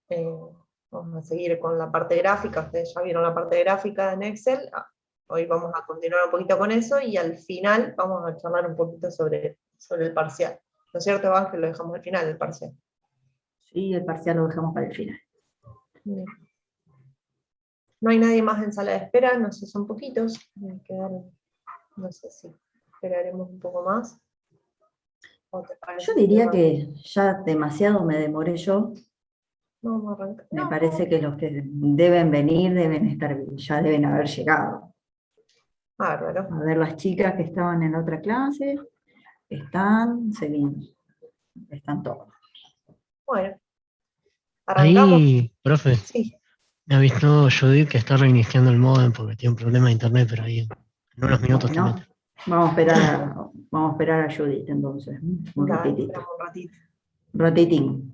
Eh, Vamos a seguir con la parte gráfica, ustedes ya vieron la parte gráfica en Excel, hoy vamos a continuar un poquito con eso, y al final vamos a charlar un poquito sobre el parcial. ¿No es cierto, Ángel? Lo dejamos al final, el parcial. Sí, el parcial lo dejamos para el final. Bien. No hay nadie más en sala de espera, no sé, son poquitos, me quedaron, no sé si esperaremos un poco más. ¿O te parece Yo diría que que ya demasiado me demoré yo. vamos a arrancar? Me No, parece que los que deben venir ya deben haber llegado. bárbaro. A ver, las chicas que estaban en otra clase, seguimos, están todos. Bueno, arrancamos. Ahí, profe, Sí, me ha visto Judith que está reiniciando el modem porque tiene un problema de internet, pero ahí en unos minutos te Bueno, mete. vamos a esperar a Judith entonces, un dale, ratitito. esperamos un ratito. Ratitín.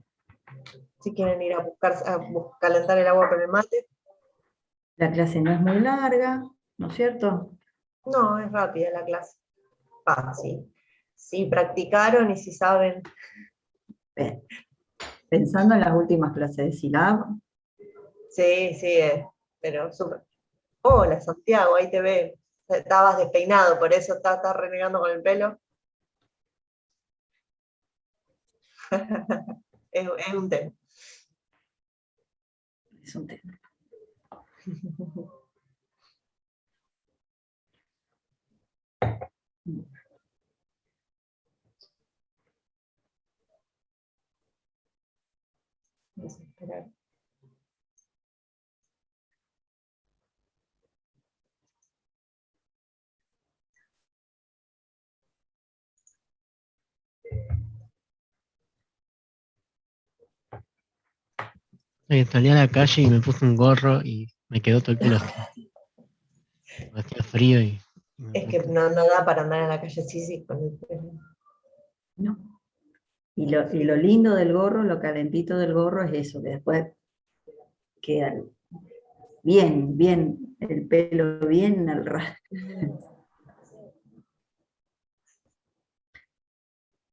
Si quieren ir a buscar, calentar el agua con el mate. La clase no es muy larga, ¿no es cierto? No, es rápida la clase. Sí. Si practicaron y si saben. Bien. Pensando en las últimas clases de SILAB, Sí, sí, pero súper. Hola, Santiago, ahí te ve. Estabas despeinado, por eso estás renegando con el pelo. Es un tema. es un tema. Vamos a esperar. Salí a la calle y me puse un gorro y me quedó todo el pelo así. Hacía frío y me Es que puse. no da para andar en la calle así, sí, con el pelo. No. Y lo lindo del gorro, lo calentito del gorro es eso, que después queda bien, el pelo bien al ras.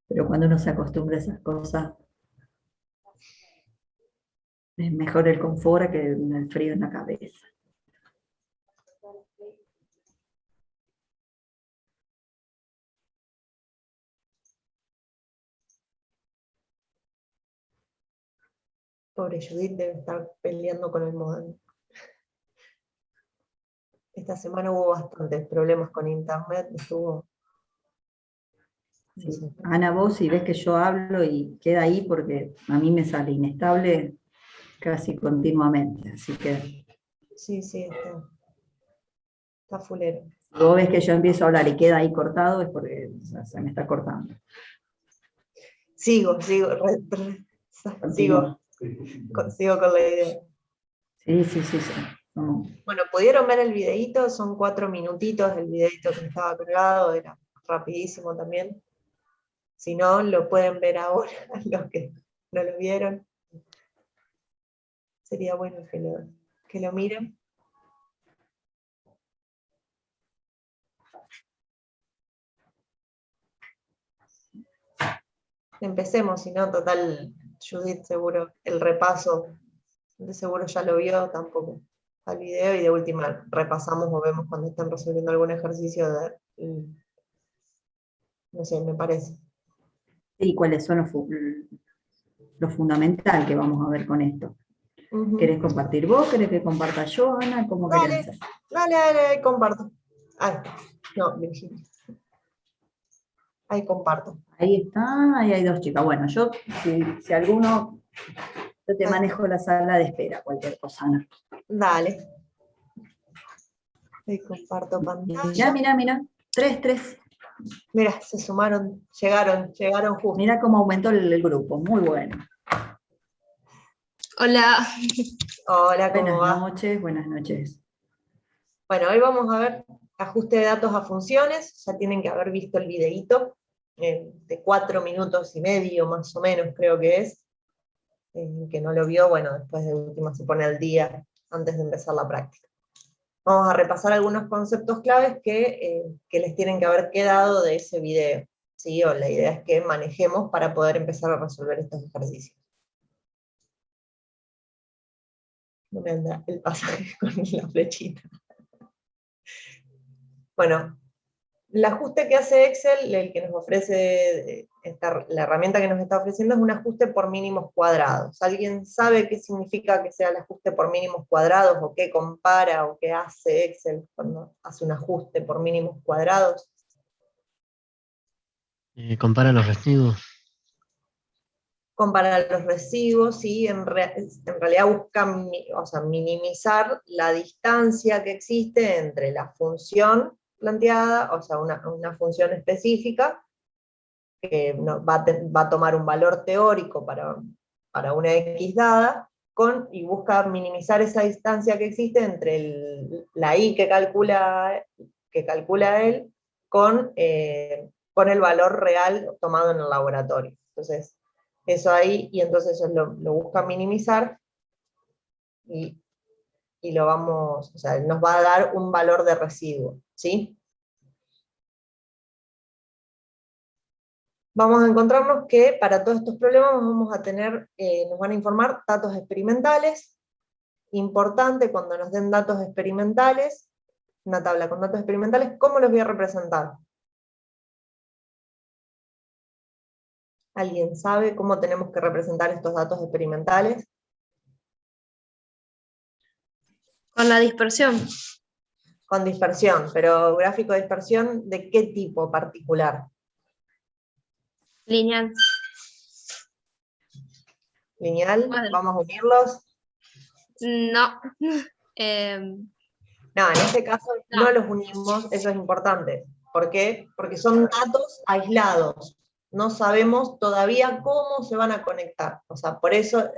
Pero cuando uno se acostumbra a esas cosas, es mejor el confort que el frío en la cabeza. Pobre Judith debe estar peleando con el modem. Esta semana hubo bastantes problemas con internet, estuvo. Sí. Ana, vos si ves que yo hablo y queda ahí porque a mí me sale inestable casi continuamente, así que Sí, está fulero. si vos ves que yo empiezo a hablar y queda ahí cortado es porque se me está cortando. Sigo Continúa. con la idea. Sí. Bueno, ¿pudieron ver el videíto? Son 4 minutitos el videíto que estaba colgado, era rapidísimo también. Si no, lo pueden ver ahora, los que no lo vieron. Sería bueno que lo miren. Empecemos, si no, total, Judith seguro, el repaso, de seguro ya lo vio tampoco al video, y de última repasamos o vemos cuando están resolviendo algún ejercicio no sé, me parece. ¿Y cuáles son lo fundamental que vamos a ver con esto? ¿Querés compartir vos? ¿Querés que comparta yo, Ana? ¿Cómo querés hacer? Dale, comparto. Ahí, no, Virginia. Ahí comparto. Ahí está, ahí hay dos chicas. Bueno, yo te manejo la sala de espera, cualquier cosa, Ana. Dale. Ahí comparto pantalla. Mira. 3. Mira, se sumaron, llegaron justo. Mira cómo aumentó el grupo, muy bueno. Hola. Hola, ¿cómo va? Buenas noches. Bueno, hoy vamos a ver ajuste de datos a funciones. Ya tienen que haber visto el videíto de 4 minutos y medio, más o menos, creo que es. Que no lo vio, bueno, después de última se pone al día antes de empezar la práctica. Vamos a repasar algunos conceptos claves que les tienen que haber quedado de ese video. ¿Sí? O la idea es que manejemos para poder empezar a resolver estos ejercicios. No me anda el pasaje con la flechita. Bueno, el ajuste que hace Excel, el que nos ofrece, la herramienta que nos está ofreciendo es un ajuste por mínimos cuadrados. ¿Alguien sabe qué significa que sea el ajuste por mínimos cuadrados, o qué compara, o qué hace Excel cuando hace un ajuste por mínimos cuadrados? Compara los residuos. Comparar los residuos, y en realidad busca minimizar la distancia que existe entre la función planteada, o sea, una función específica, que va a tomar un valor teórico para una X dada, y busca minimizar esa distancia que existe entre la Y que calcula él con el valor real tomado en el laboratorio. Entonces, eso ahí, y entonces eso lo busca minimizar, y lo vamos, o sea, nos va a dar un valor de residuo, ¿sí? Vamos a encontrarnos que para todos estos problemas vamos a tener, nos van a informar datos experimentales. Importante, cuando nos den datos experimentales, una tabla con datos experimentales, ¿cómo los voy a representar? ¿Alguien sabe cómo tenemos que representar estos datos experimentales? Con la dispersión. Con dispersión, pero gráfico de dispersión, ¿de qué tipo particular? Lineal. ¿Lineal? Bueno. ¿Vamos a unirlos? No. No, en este caso No. no los unimos, eso es importante. ¿Por qué? Porque son datos aislados. No sabemos todavía cómo se van a conectar. O sea, por eso,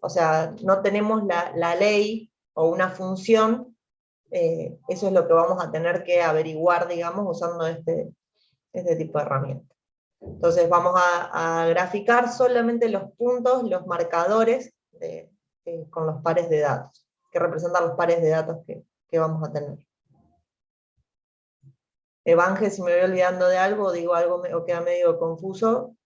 o sea, no tenemos la ley o una función. Eso es lo que vamos a tener que averiguar, digamos, usando este tipo de herramienta. Entonces vamos a graficar solamente los puntos, los marcadores con los pares de datos, que representan los pares de datos que vamos a tener. Evangel, si me voy olvidando de algo, o digo algo o queda medio confuso.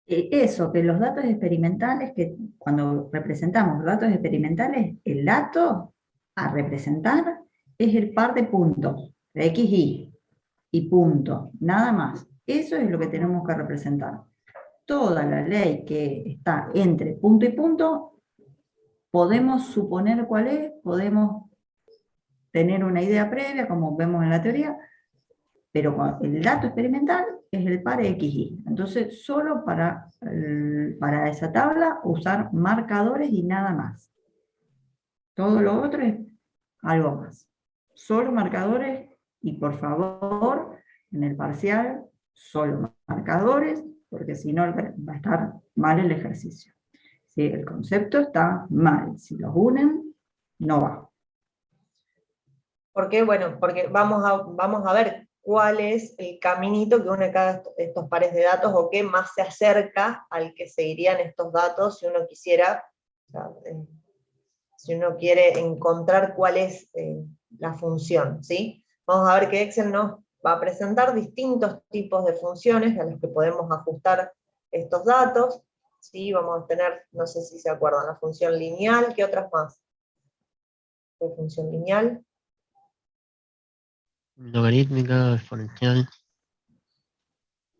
Eso, que los datos experimentales, que cuando representamos datos experimentales, el dato a representar es el par de puntos, X, y punto, nada más. Eso es lo que tenemos que representar. Toda la ley que está entre punto y punto, podemos suponer cuál es, podemos tener una idea previa, como vemos en la teoría, pero el dato experimental es el par XY. Entonces, solo para esa tabla usar marcadores y nada más. Todo lo otro es algo más. Solo marcadores, y por favor, en el parcial, solo marcadores, porque si no va a estar mal el ejercicio. Si el concepto está mal, si los unen, no va. ¿Por qué? Bueno, porque vamos a ver cuál es el caminito que une cada estos pares de datos, o qué más se acerca al que seguirían estos datos si uno quisiera, o sea, si uno quiere encontrar cuál es la función, ¿sí? Vamos a ver que Excel nos va a presentar distintos tipos de funciones a los que podemos ajustar estos datos, ¿sí? Vamos a tener, no sé si se acuerdan, la función lineal. ¿Qué otras más? ¿Qué función lineal? Logarítmica, exponencial,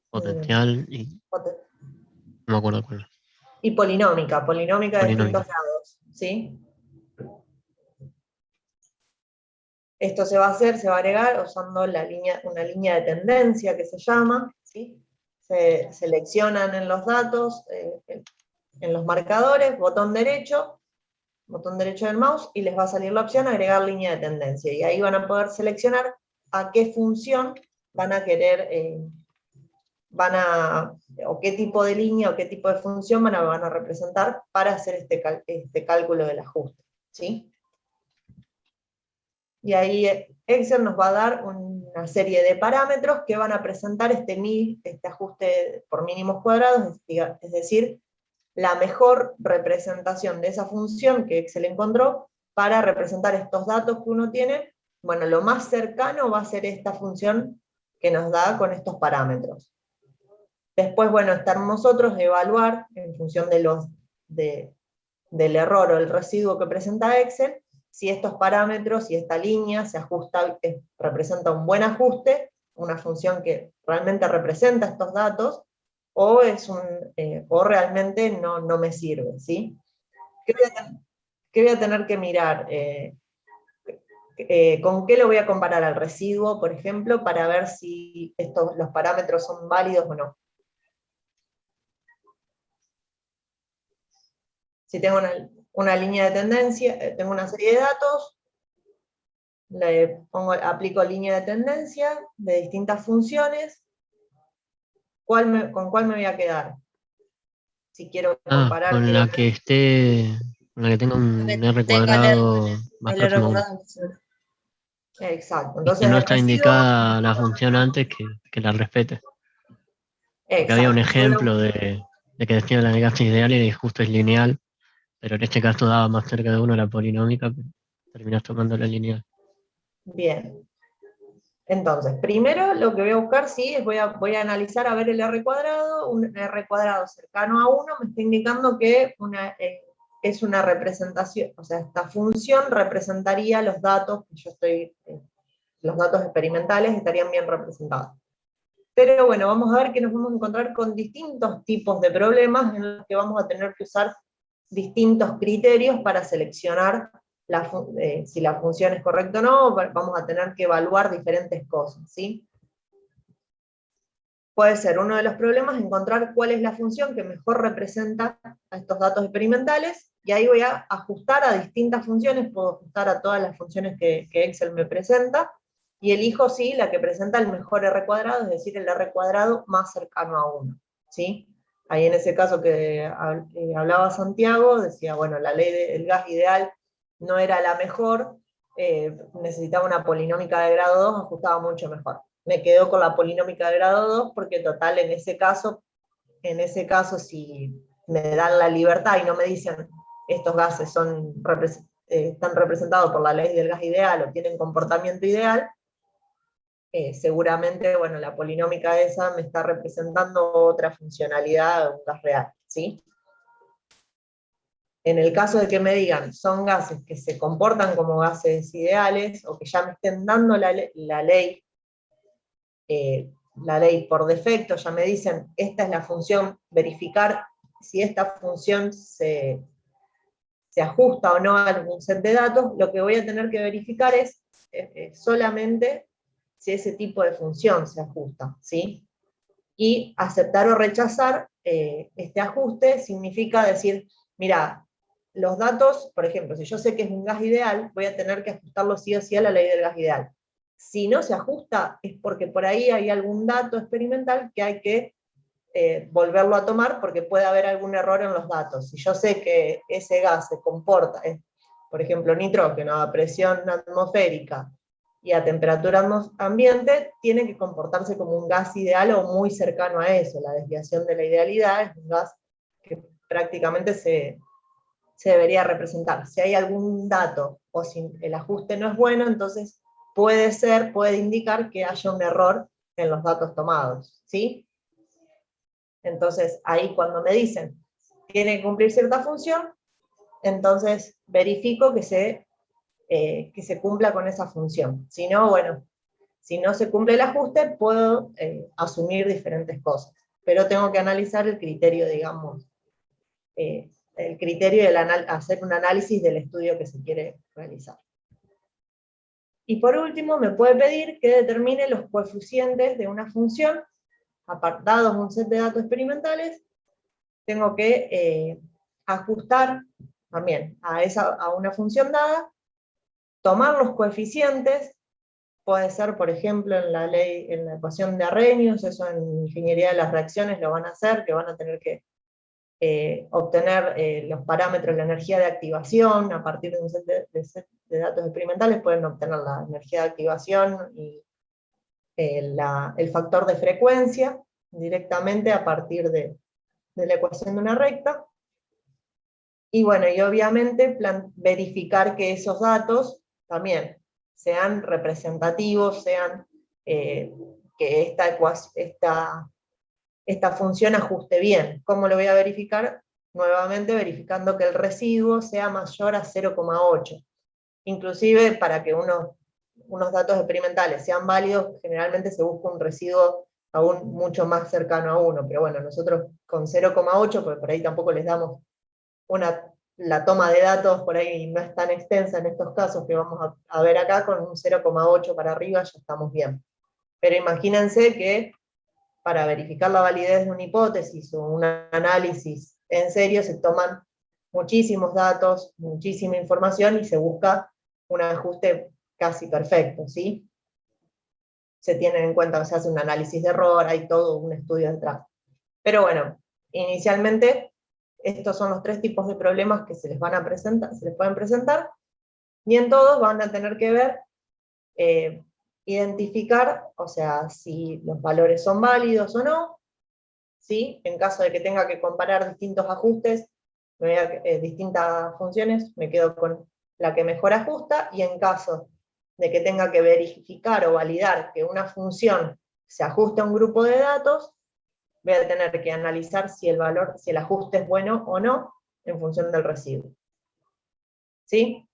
potencial y no me acuerdo cuál. Y polinómica de distintos grados, ¿sí? Esto se va a agregar usando una línea de tendencia que se llama, ¿sí? Se seleccionan en los datos, en los marcadores, botón derecho del mouse, y les va a salir la opción agregar línea de tendencia, y ahí van a poder seleccionar a qué función van a querer, o qué tipo de línea o qué tipo de función van a representar para hacer este cálculo del ajuste, ¿sí? Y ahí Excel nos va a dar una serie de parámetros que van a presentar este ajuste por mínimos cuadrados, es decir, la mejor representación de esa función que Excel encontró para representar estos datos que uno tiene. Bueno, lo más cercano va a ser esta función que nos da con estos parámetros. Después, bueno, está en nosotros evaluar, en función de del error o el residuo que presenta Excel, si estos parámetros y esta línea se ajusta, representa un buen ajuste, una función que realmente representa estos datos, o, o realmente no me sirve, ¿sí? ¿Qué voy a tener que mirar? ¿Con qué lo voy a comparar al residuo, por ejemplo, para ver si los parámetros son válidos o no? Si tengo una línea de tendencia, tengo una serie de datos, aplico línea de tendencia de distintas funciones, ¿con cuál me voy a quedar? Si quiero comparar... Con la que tenga un R Tenga cuadrado más el R próximo a 1. cuadrado. Exacto, Y que entonces no el está residuo... indicada la función antes que la respete. Porque había un Exacto, ejemplo de que decía la de gas ideal y justo es lineal, pero en este caso daba más cerca de 1 la polinómica, pero terminás tomando la lineal. bien. Entonces, primero lo que voy a buscar, sí, es voy a analizar a ver el R cuadrado, un R cuadrado cercano a 1 me está indicando que es una representación, o sea, esta función representaría los datos que yo estoy, los datos experimentales estarían bien representados. Pero bueno, vamos a ver que nos vamos a encontrar con distintos tipos de problemas en los que vamos a tener que usar distintos criterios para seleccionar si la función es correcta o no, vamos a tener que evaluar diferentes cosas, ¿sí? Puede ser uno de los problemas encontrar cuál es la función que mejor representa a estos datos experimentales, y ahí voy a ajustar a distintas funciones, puedo ajustar a todas las funciones que Excel me presenta, y elijo, sí, la que presenta el mejor R cuadrado, es decir, el R cuadrado más cercano a 1, ¿sí? Ahí en ese caso que hablaba Santiago, decía, bueno, la ley del gas ideal no era la mejor, necesitaba una polinómica de grado 2, ajustaba mucho mejor. Me quedo con la polinómica de grado 2, porque total, en ese caso, si me dan la libertad y no me dicen estos gases están representados por la ley del gas ideal o tienen comportamiento ideal, seguramente, bueno, la polinómica esa me está representando otra funcionalidad de un gas real, ¿sí? En el caso de que me digan, son gases que se comportan como gases ideales, o que ya me estén dando la ley por defecto, ya me dicen, esta es la función, verificar si esta función se ajusta o no a algún set de datos, lo que voy a tener que verificar es solamente si ese tipo de función se ajusta, ¿sí? Y aceptar o rechazar este ajuste significa decir, mira, los datos, por ejemplo, si yo sé que es un gas ideal, voy a tener que ajustarlo sí o sí a la ley del gas ideal. Si no se ajusta, es porque por ahí hay algún dato experimental que hay que volverlo a tomar, porque puede haber algún error en los datos. Si yo sé que ese gas se comporta, por ejemplo, nitrógeno a presión atmosférica y a temperatura ambiente, tiene que comportarse como un gas ideal o muy cercano a eso. La desviación de la idealidad es un gas que prácticamente se debería representar. Si hay algún dato o si el ajuste no es bueno, entonces puede indicar que haya un error en los datos tomados, ¿sí? Entonces, ahí cuando me dicen, tiene que cumplir cierta función, entonces verifico que se cumpla con esa función. Si no, bueno, si no se cumple el ajuste, puedo asumir diferentes cosas. Pero tengo que analizar el criterio, digamos, el criterio de hacer un análisis del estudio que se quiere realizar. Y por último, me puede pedir que determine los coeficientes de una función, dados un set de datos experimentales. Tengo que ajustar también a una función dada, tomar los coeficientes, puede ser, por ejemplo, en la ecuación de Arrhenius, eso en ingeniería de las reacciones lo van a hacer, que van a tener que obtener los parámetros de la energía de activación, a partir de un set de datos experimentales pueden obtener la energía de activación y el factor de frecuencia, directamente a partir de la ecuación de una recta. Y bueno, y obviamente verificar que esos datos también sean representativos, que esta función ajuste bien. ¿Cómo lo voy a verificar? nuevamente verificando que el residuo sea mayor a 0,8. Inclusive para que unos datos experimentales sean válidos, generalmente se busca un residuo aún mucho más cercano a 1, pero bueno, nosotros con 0,8, porque por ahí tampoco les damos la toma de datos, por ahí no es tan extensa en estos casos que vamos a ver acá, con un 0,8 para arriba ya estamos bien. Pero imagínense que para verificar la validez de una hipótesis o un análisis en serio se toman muchísimos datos, muchísima información y se busca un ajuste casi perfecto, ¿sí? Se tienen en cuenta, se hace un análisis de error, hay todo un estudio detrás. Pero bueno, inicialmente estos son los 3 tipos de problemas que se les van a presentar, se les pueden presentar, y en todos van a tener que ver, identificar, o sea, si los valores son válidos o no, ¿sí? En caso de que tenga que comparar distintos ajustes, distintas funciones, me quedo con la que mejor ajusta, y en caso de que tenga que verificar o validar que una función se ajuste a un grupo de datos, voy a tener que analizar si el ajuste es bueno o no, en función del residuo. ¿Sí?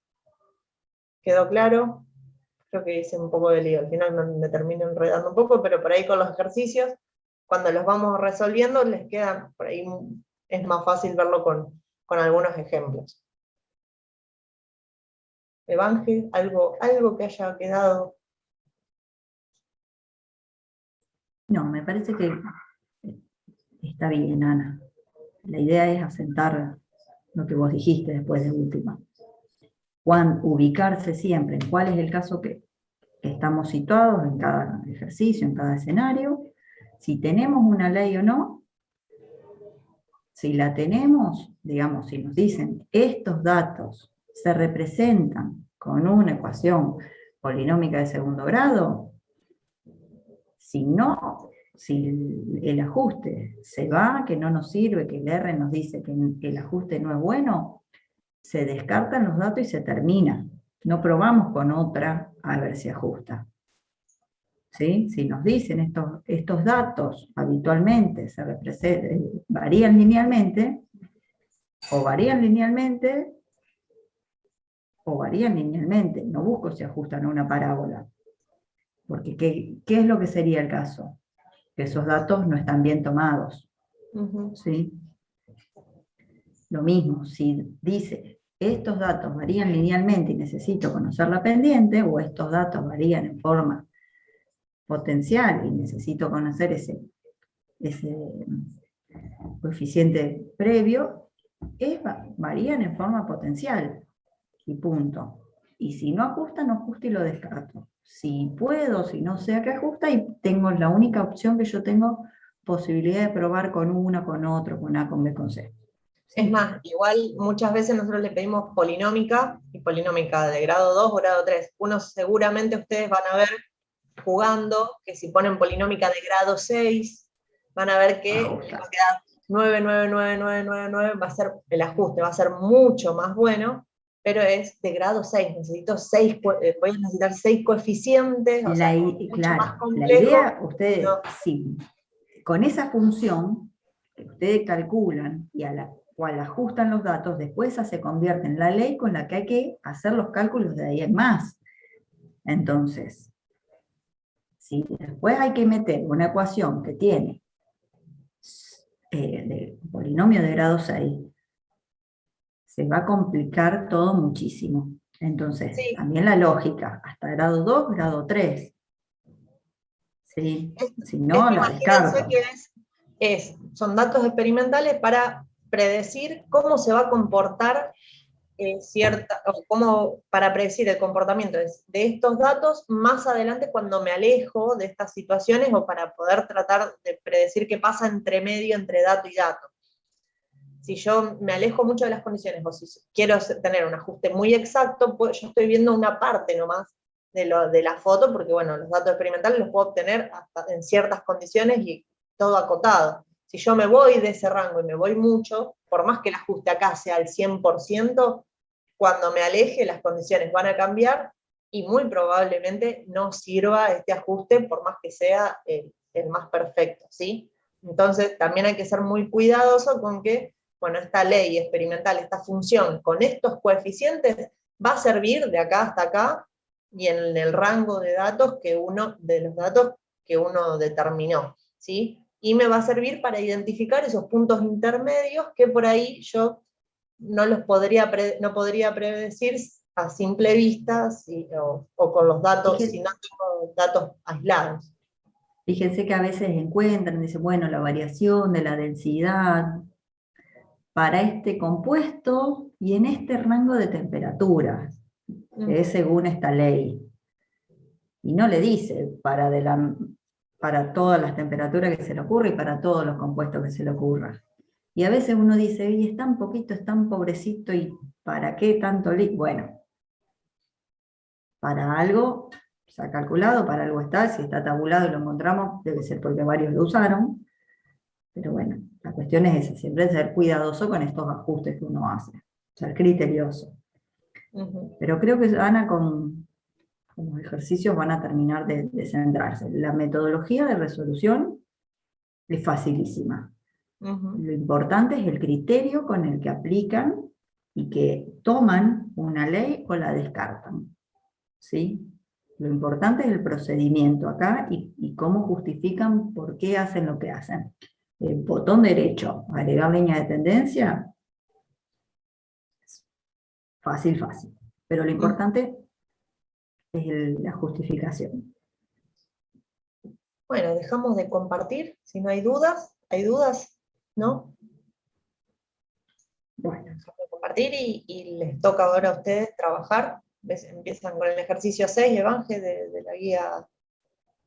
¿Quedó claro? Creo que hice un poco de lío, al final me termino enredando un poco, pero por ahí con los ejercicios, cuando los vamos resolviendo, les queda, por ahí es más fácil verlo con algunos ejemplos. Evangel, algo que haya quedado. No, me parece que está bien, Ana. La idea es asentar lo que vos dijiste después de última. Ubicarse siempre en cuál es el caso que estamos situados en cada ejercicio, en cada escenario, si tenemos una ley o no. Si la tenemos, digamos, si nos dicen estos datos se representan con una ecuación polinómica de segundo grado, si no, si el ajuste se va, que no nos sirve, que el R nos dice que el ajuste no es bueno, se descartan los datos y se termina. No probamos con otra a ver si ajusta. ¿Sí? Si nos dicen estos datos habitualmente varían linealmente, o varían linealmente, o varían linealmente. No busco si ajustan a una parábola. Porque ¿qué es lo que sería el caso? Que esos datos no están bien tomados. ¿Sí? Lo mismo, si dice, estos datos varían linealmente y necesito conocer la pendiente, o estos datos varían en forma potencial y necesito conocer ese coeficiente previo, varían en forma potencial y punto. Y si no ajusta, no ajusta y lo descarto. Si puedo, si no sé a qué ajusta, y tengo la única opción que yo tengo posibilidad de probar con uno, con otro, con A, con B, con C. Es más, igual muchas veces nosotros le pedimos polinómica, y polinómica de grado 2 o grado 3. Seguramente ustedes van a ver jugando que si ponen polinómica de grado 6, van a ver que va a quedar 9, 9, 9, 9, 9, 9, va a ser el ajuste, va a ser mucho más bueno, pero es de grado 6, voy a necesitar 6 coeficientes, o sea, mucho más complejo. La idea, ustedes, sí, con esa función que ustedes calculan y a la cual ajustan los datos, después esa se convierte en la ley con la que hay que hacer los cálculos de ahí en más. Entonces, si después hay que meter una ecuación que tiene de polinomio de grado 6, se va a complicar todo muchísimo. Entonces, sí, también la lógica, hasta grado 2, grado 3. ¿Sí? Si no, la descarto. Que son datos experimentales para predecir cómo se va a comportar para predecir el comportamiento de estos datos más adelante cuando me alejo de estas situaciones, o para poder tratar de predecir qué pasa entre medio, entre dato y dato. Si yo me alejo mucho de las condiciones, o si quiero tener un ajuste muy exacto, pues yo estoy viendo una parte nomás de la foto, porque bueno, los datos experimentales los puedo obtener hasta en ciertas condiciones y todo acotado. Si yo me voy de ese rango y me voy mucho, por más que el ajuste acá sea al 100%, cuando me aleje las condiciones van a cambiar y muy probablemente no sirva este ajuste por más que sea el más perfecto, ¿sí? Entonces también hay que ser muy cuidadoso con que bueno, esta ley experimental, esta función con estos coeficientes va a servir de acá hasta acá y en el rango de datos de los datos que uno determinó, ¿sí? Y me va a servir para identificar esos puntos intermedios que por ahí yo no podría predecir a simple vista o con los datos, si no tengo datos aislados. Fíjense que a veces encuentran, dicen, bueno, la variación de la densidad para este compuesto y en este rango de temperaturas, que es según esta ley. Y no le dice para todas las temperaturas que se le ocurra y para todos los compuestos que se le ocurra. Y a veces uno dice, y es tan poquito, es tan pobrecito, ¿y para qué tanto? Bueno, para algo se ha calculado, para algo está, si está tabulado y lo encontramos, debe ser porque varios lo usaron. Pero bueno, la cuestión es esa, siempre ser cuidadoso con estos ajustes que uno hace, ser criterioso. Pero creo que Ana con los ejercicios van a terminar de centrarse. La metodología de resolución es facilísima. Lo importante es el criterio con el que aplican y que toman una ley o la descartan, ¿sí? Lo importante es el procedimiento acá y cómo justifican por qué hacen lo que hacen. El botón derecho, agregar línea de tendencia, fácil, fácil. Pero lo importante es la justificación. Bueno, dejamos de compartir, si no hay dudas, ¿no? Bueno. Dejamos de compartir y les toca ahora a ustedes trabajar. Empiezan con el ejercicio 6, Evangel, de la guía.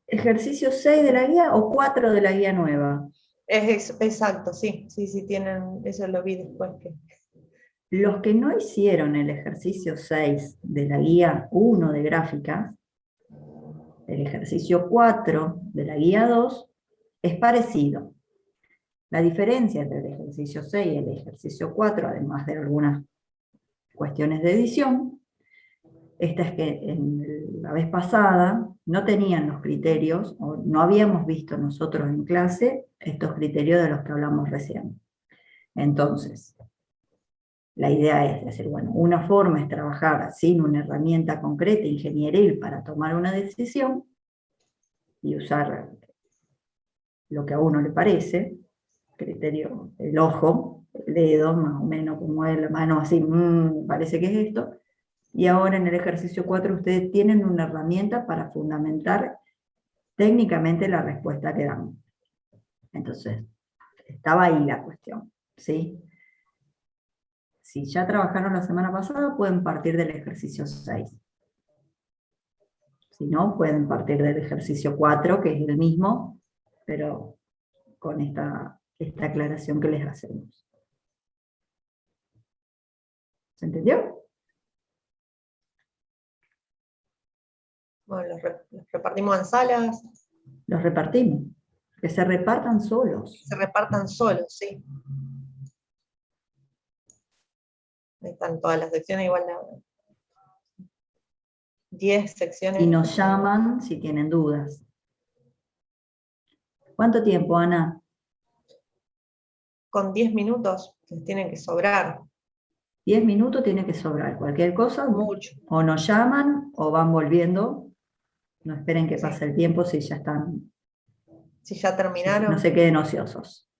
¿Ejercicio 6 de la guía o 4 de la guía nueva? Exacto, sí, tienen, eso lo vi después que... Los que no hicieron el ejercicio 6 de la guía 1 de gráficas, el ejercicio 4 de la guía 2 es parecido. La diferencia entre el ejercicio 6 y el ejercicio 4, además de algunas cuestiones de edición, esta es que la vez pasada no tenían los criterios, o no habíamos visto nosotros en clase estos criterios de los que hablamos recién. Entonces, la idea es decir, bueno, una forma es trabajar sin una herramienta concreta, ingenieril, para tomar una decisión y usar lo que a uno le parece, criterio, el ojo, el dedo, más o menos como es la mano, así, parece que es esto. Y ahora en el ejercicio 4 ustedes tienen una herramienta para fundamentar técnicamente la respuesta que dan. Entonces, estaba ahí la cuestión, ¿sí? Si ya trabajaron la semana pasada, pueden partir del ejercicio 6. Si no, pueden partir del ejercicio 4, que es el mismo, pero con esta aclaración que les hacemos. ¿Se entendió? Bueno, los repartimos en salas. Los repartimos. Que se repartan solos. Se repartan solos, sí. Ahí están todas las secciones, igual 10 secciones. Y nos llaman si tienen dudas. ¿Cuánto tiempo, Ana? Con 10 minutos les tienen que sobrar. 10 minutos tiene que sobrar. Cualquier cosa, Mucho. O nos llaman o van volviendo. No esperen que pase el tiempo si ya están. Si ya terminaron. No se queden ociosos.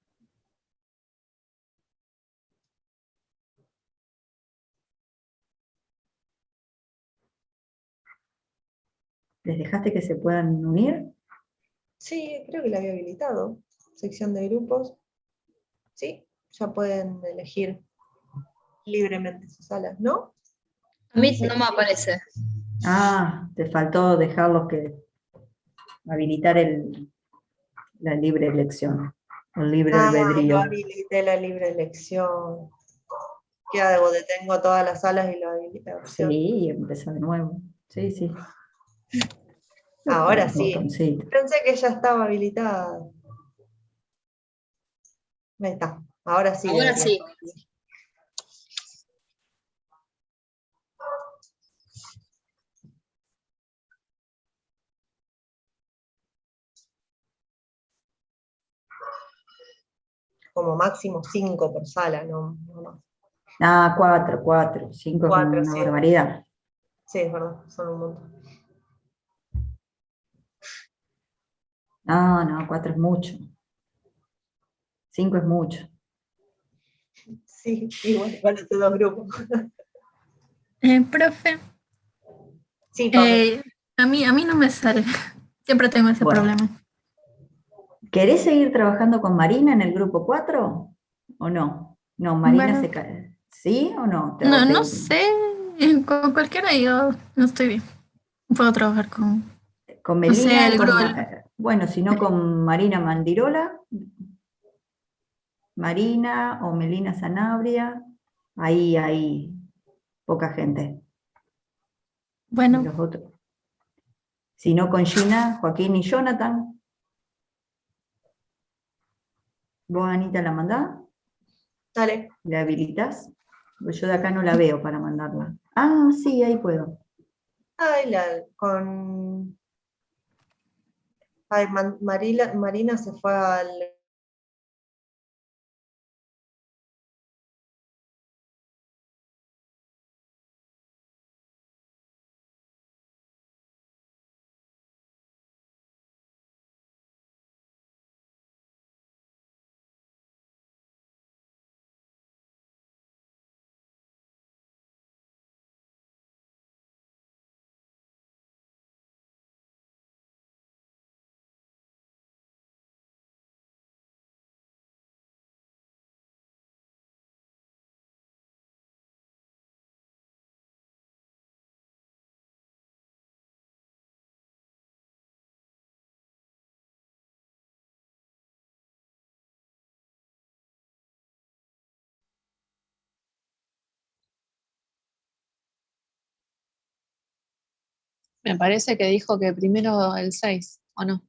¿Les dejaste que se puedan unir? Sí, creo que la había habilitado. Sección de grupos. Sí, ya pueden elegir libremente sus salas, ¿no? A mí no me aparece. Ah, te faltó dejarlos que habilitar la libre elección, el libre No albedrío. habilité la libre elección. ¿Qué hago? Detengo todas las salas y lo habilité la opción. Sí, y empezar de nuevo. Sí, sí. Ahora sí. Botoncito. Pensé que ya estaba habilitada. Ahí está. Ahora sí. Ahora debería. sí. como máximo 5 por sala, no más. Ah, 4, 5 es 4, una sí. barbaridad. Sí, es verdad, son un montón. No, 4 es mucho. 5 es mucho. Sí, igual van a ser 2 grupos. Profe, Sí, Pame. a mí no me sale. Siempre tengo ese Bueno. problema. ¿Querés seguir trabajando con Marina en el grupo 4 o no? No, Marina Bueno, se cae. ¿Sí o no? no sé. Con cualquiera yo no estoy bien. Puedo trabajar con, Con no sé, Melina y el con... grupo. Bueno, si no con Marina Mandirola, Marina o Melina Sanabria, ahí hay poca gente. Y Bueno, los otros. Si no con Gina, Joaquín y Jonathan, vos Anita la mandás, Dale. la habilitas. Pues yo de acá no la veo para mandarla. Ah, sí, ahí puedo. Ay, con... Ay, Marina se fue al... Me parece que dijo que primero el 6, ¿o no?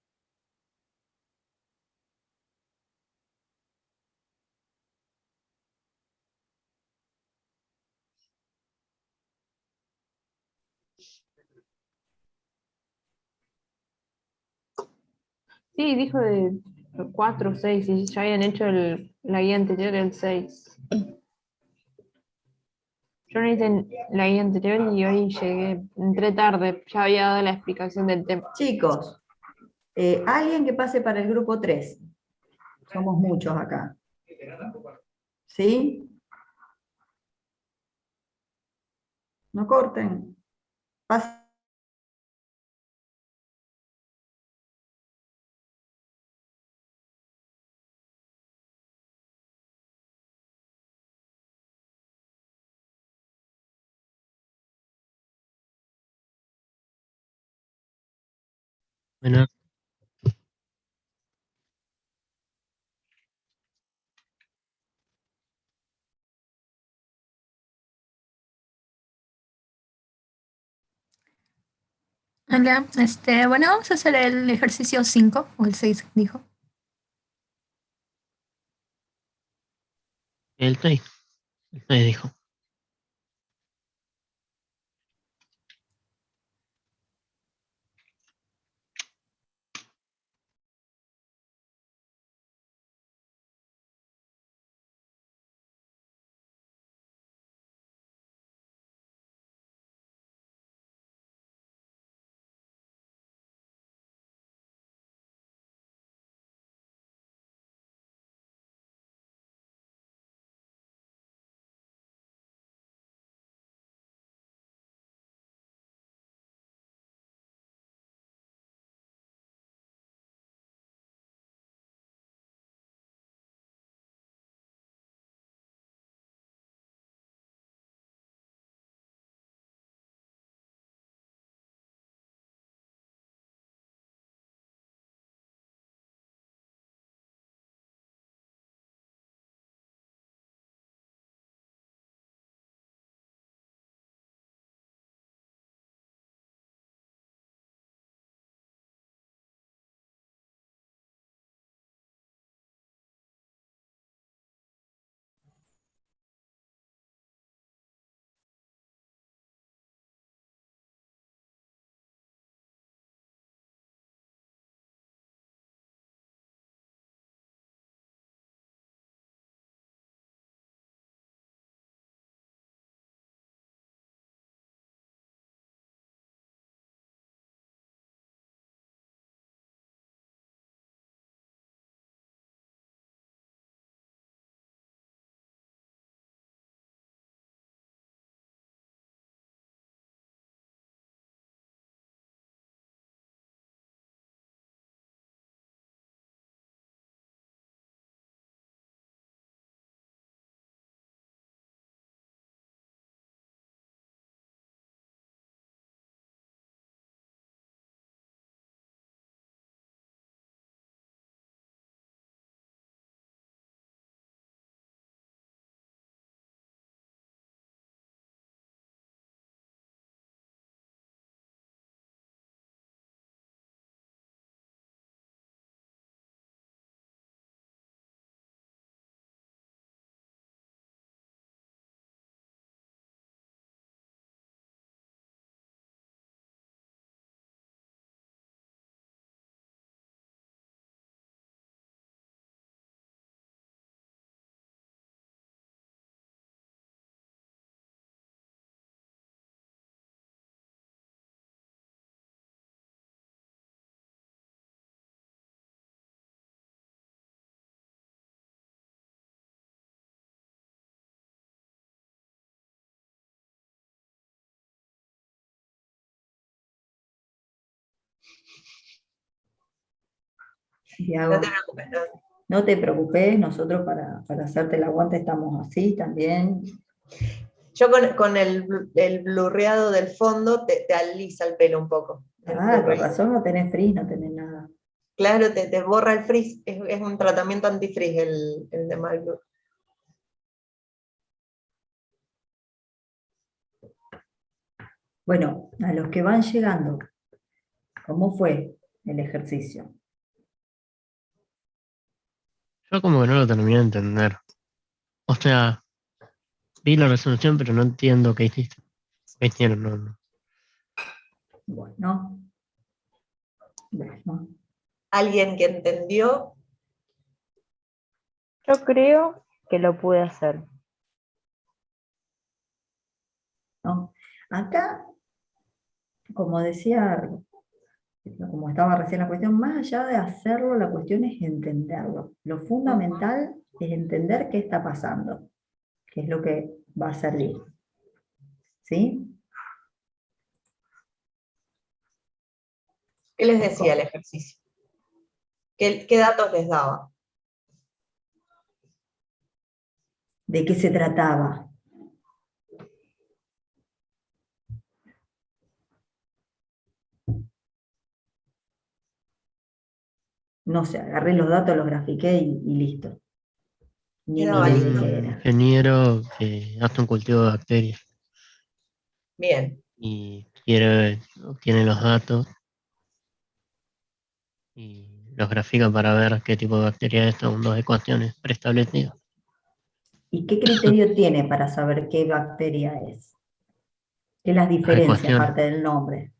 Sí, dijo de 4 6 y ya habían hecho la guía anterior el 6. Yo no hice la guía anterior y hoy llegué, entré tarde, ya había dado la explicación del tema. Chicos, alguien que pase para el grupo 3. Somos muchos acá. ¿Sí? No corten. Pasen. Bueno, hola, bueno, vamos a hacer el ejercicio 5 o el 6, dijo. el 6. El 6 dijo. Santiago, No te preocupes, no. no te preocupes, nosotros para hacerte el aguante estamos así también. Yo con el blurreado del fondo te alisa el pelo un poco. El Ah, con blurreado. razón no tenés frizz, no tenés nada. Claro, te borra el frizz. Es un tratamiento anti-frizz el de My Blue. Bueno, a los que van llegando, ¿cómo fue el ejercicio? Yo como que no lo terminé de entender. O sea, vi la resolución, pero no entiendo qué hiciste. ¿Qué hicieron? No. Bueno, ¿Alguien que entendió? Yo creo que lo pude hacer. ¿no? Acá, como decía, como estaba recién la cuestión, más allá de hacerlo, la cuestión es entenderlo. Lo fundamental es entender qué está pasando, qué es lo que va a servir. ¿Sí? ¿Qué les decía el ejercicio? ¿Qué datos les daba? ¿De qué se trataba? No sé, agarré los datos, los grafiqué y listo. Ni Quedaba miré listo. qué Un era. ingeniero que hace un cultivo de bacterias Bien. y obtiene los datos y los grafica para ver qué tipo de bacteria es según dos ecuaciones preestablecidas. ¿Y qué criterio tiene para saber qué bacteria es? ¿Qué las Las diferencia ecuaciones, aparte del nombre?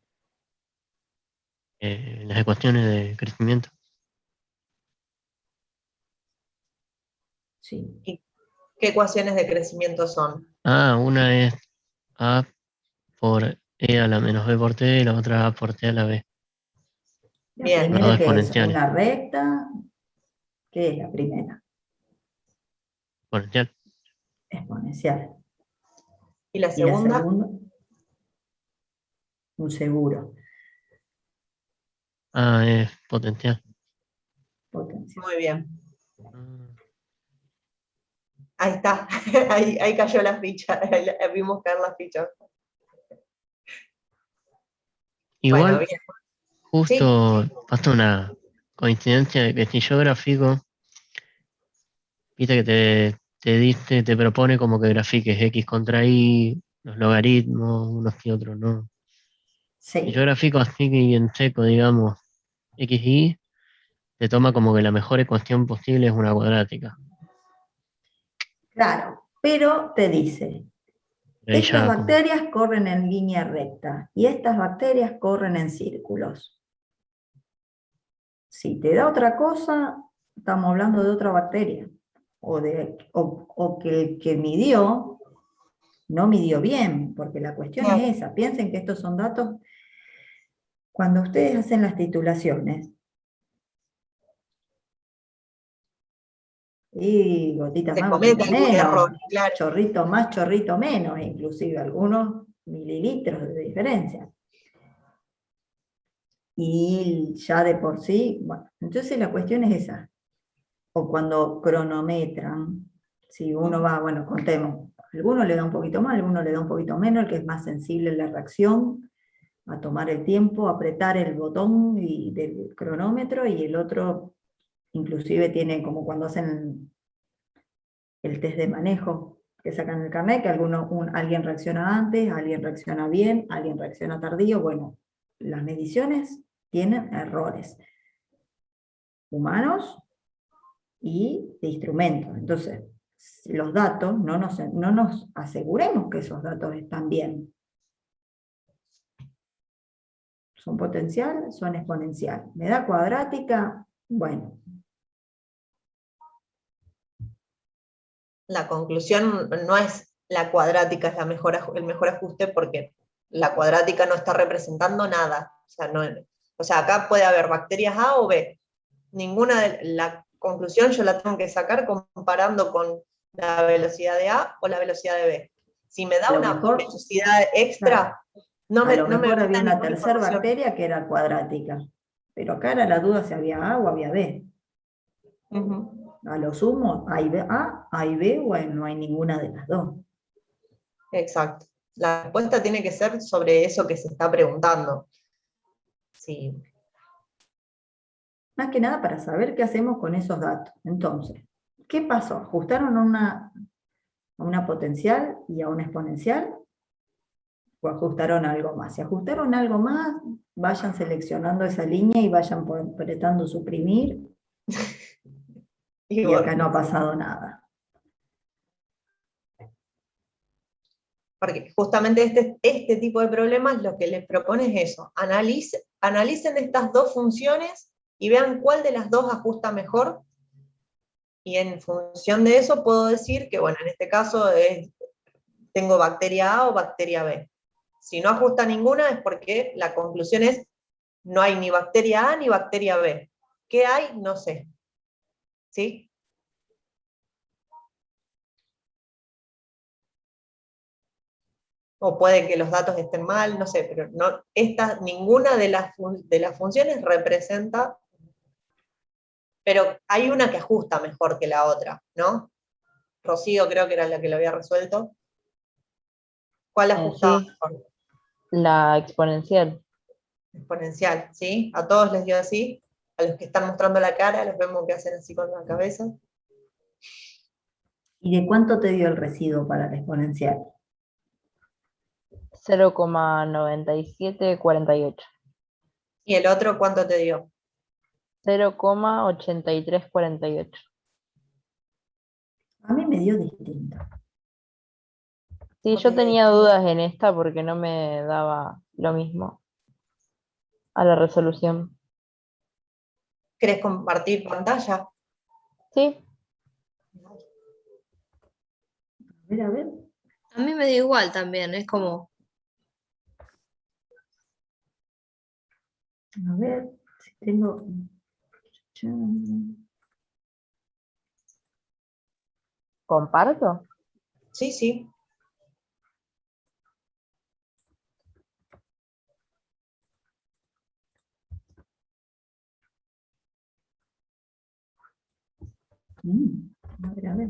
las ecuaciones de crecimiento. Sí. ¿Y qué ecuaciones de crecimiento son? Una es A por E a la menos B por T y la otra A por T a la B. La Bien. Las dos primera, ¿qué es? exponenciales. ¿Una recta? ¿Qué es la primera? Exponencial. Exponencial. ¿Y la Y la segunda? segunda, un seguro. A es potencial. Potencial. Muy bien. Mm. Ahí está. Ahí cayó la ficha. Ahí vimos caer la ficha. Igual, Bueno, bien. justo pasa una coincidencia de que si yo grafico, viste que te propone como que grafiques X contra Y, los logaritmos, unos y otros, ¿no? Si yo Sí, grafico así y en seco, digamos, X, Y, te toma como que la mejor ecuación posible es una cuadrática. claro. Pero te dice, Pero ahí estas ya como, bacterias corren en línea recta y estas bacterias corren en círculos. Si te da otra cosa, estamos hablando de otra bacteria. O que el que midió no midió bien, porque la cuestión Claro. es esa. Piensen que estos son datos, cuando ustedes hacen las titulaciones, y gotita Se más, comete gotita algún error, menos, claro. chorrito más, chorrito menos, inclusive algunos mililitros de diferencia. Y ya de por sí, bueno, entonces la cuestión es esa. O cuando cronometran, si uno va, bueno, contemos, alguno le da un poquito más, alguno le da un poquito menos, el que es más sensible en la reacción, a tomar el tiempo, apretar el botón del cronómetro, y el otro inclusive tiene como cuando hacen el test de manejo, que sacan el carnet, que alguien reacciona antes, alguien reacciona bien, alguien reacciona tardío. Bueno, las mediciones tienen errores humanos y de instrumentos. Entonces, los datos, no nos aseguremos que esos datos están bien. Son potencial, son exponencial. ¿Me da cuadrática? Bueno. La conclusión no es la cuadrática es el mejor ajuste porque la cuadrática no está representando nada. O sea, acá puede haber bacterias A o B. La conclusión yo la tengo que sacar comparando con la velocidad de A o la velocidad de B. Si me da A lo una mejor, velocidad extra, claro, no a me lo mejor había brinda una ninguna tercera información. bacteria que era cuadrática. pero acá era la duda si había A o había B. Ujú. A lo sumo, hay A, hay B o no hay ninguna de las dos. Exacto. La respuesta tiene que ser sobre eso que se está preguntando. Sí. Más que nada para saber qué hacemos con esos datos. Entonces, ¿qué pasó? ¿Ajustaron a una potencial y a una exponencial? ¿O ajustaron algo más? Si ajustaron algo más, vayan seleccionando esa línea y vayan apretando suprimir, y acá no ha pasado nada. Porque justamente este tipo de problemas lo que les propone es eso, analicen estas dos funciones y vean cuál de las dos ajusta mejor, y en función de eso puedo decir que, bueno, en este caso tengo bacteria A o bacteria B. Si no ajusta ninguna es porque la conclusión es no hay ni bacteria A ni bacteria B. ¿Qué hay? No sé. ¿Sí? O puede que los datos estén mal, no sé, pero no, ninguna de las funciones representa, pero hay una que ajusta mejor que la otra, ¿no? Rocío creo que era la que lo había resuelto. ¿Cuál ajustaba Sí, mejor? la exponencial. Exponencial, ¿sí? A todos les dio así, a los que están mostrando la cara, los vemos que hacen así con la cabeza. ¿Y de cuánto te dio el residuo para la exponencial? 0,9748. ¿Y el otro cuánto te dio? 0,8348. A mí me dio distinto. Sí, yo tenía dudas en esta porque no me daba lo mismo a la resolución. ¿Querés compartir pantalla? Sí, A ver. A mí me da igual también, es como, A ver si tengo... comparto. Sí, sí. A ver, a ver.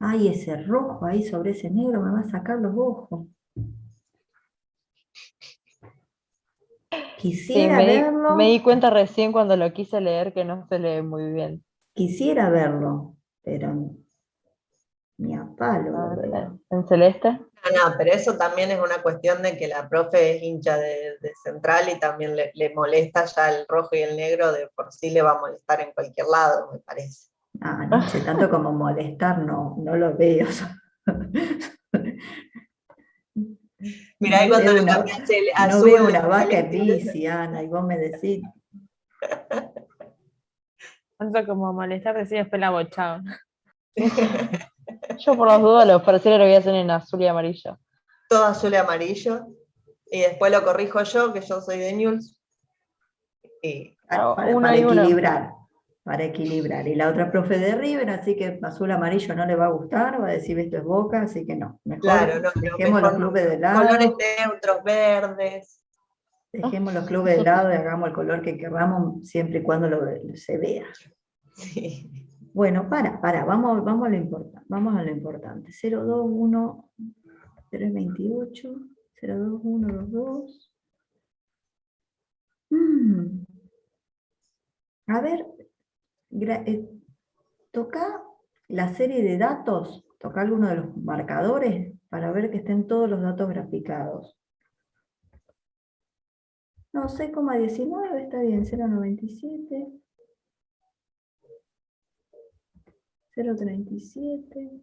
Ay, ese rojo ahí sobre ese negro me va a sacar los ojos. Sí, Quisiera verlo, me di cuenta recién cuando lo quise leer que no se lee muy bien. quisiera verlo, pero ni a palo A lo ver, veo. ¿en celeste? No, pero eso también es una cuestión de que la profe es hincha de Central y también le molesta ya el rojo y el negro, de por sí le va a molestar en cualquier lado, me parece. Ah, no sé, tanto como molestar no lo veo. Mirá, ahí No cuando veo le una, cambiaste el no azul, veo una vaca en celeste. bici, Ana, y vos me decís, Tanto como molestar, decía después la bochaba. Yo por las dudas los parciales lo voy a hacer en azul y amarillo. Todo azul y amarillo. Y después lo corrijo yo, que yo soy de Newell's. Y Uno y uno. para equilibrar. Y la otra profe de River, así que azul amarillo no le va a gustar, va a decir esto es Boca, así que no. Mejor claro, no, dejemos mejor los clubes de colores lado, neutros, verdes. dejemos los clubes de lado y hagamos el color que queramos siempre y cuando se vea. Sí. Bueno, vamos a lo importante. Vamos a lo importante. 021 328 02122. A ver, toca la serie de datos, toca alguno de los marcadores para ver que estén todos los datos graficados. No, 6,19 está bien, 0,97, 0,37.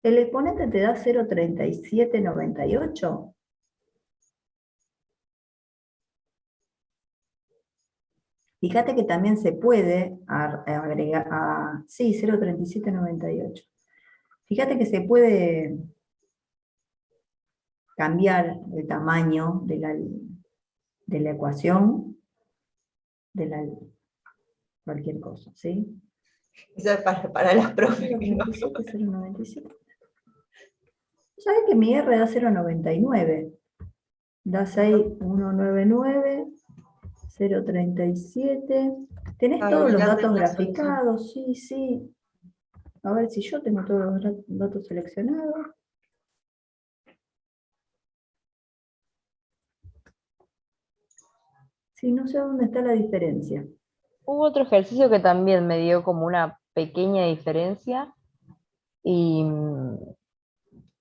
¿El exponente te da 0,3798? Fíjate que también se puede agregar sí, 0,3798. Fíjate que se puede cambiar el tamaño de la ecuación, cualquier cosa, ¿sí? Eso es para las profes. que no- 0.97, 0.97. ¿Sabes que mi R da 0.99? Da 6.199, 0.37. ¿Tenés A ver, todos los mirate datos la solución. graficados? Sí, sí. A ver si yo tengo todos los datos seleccionados. Sí, no sé dónde está la diferencia. Hubo otro ejercicio que también me dio como una pequeña diferencia, pero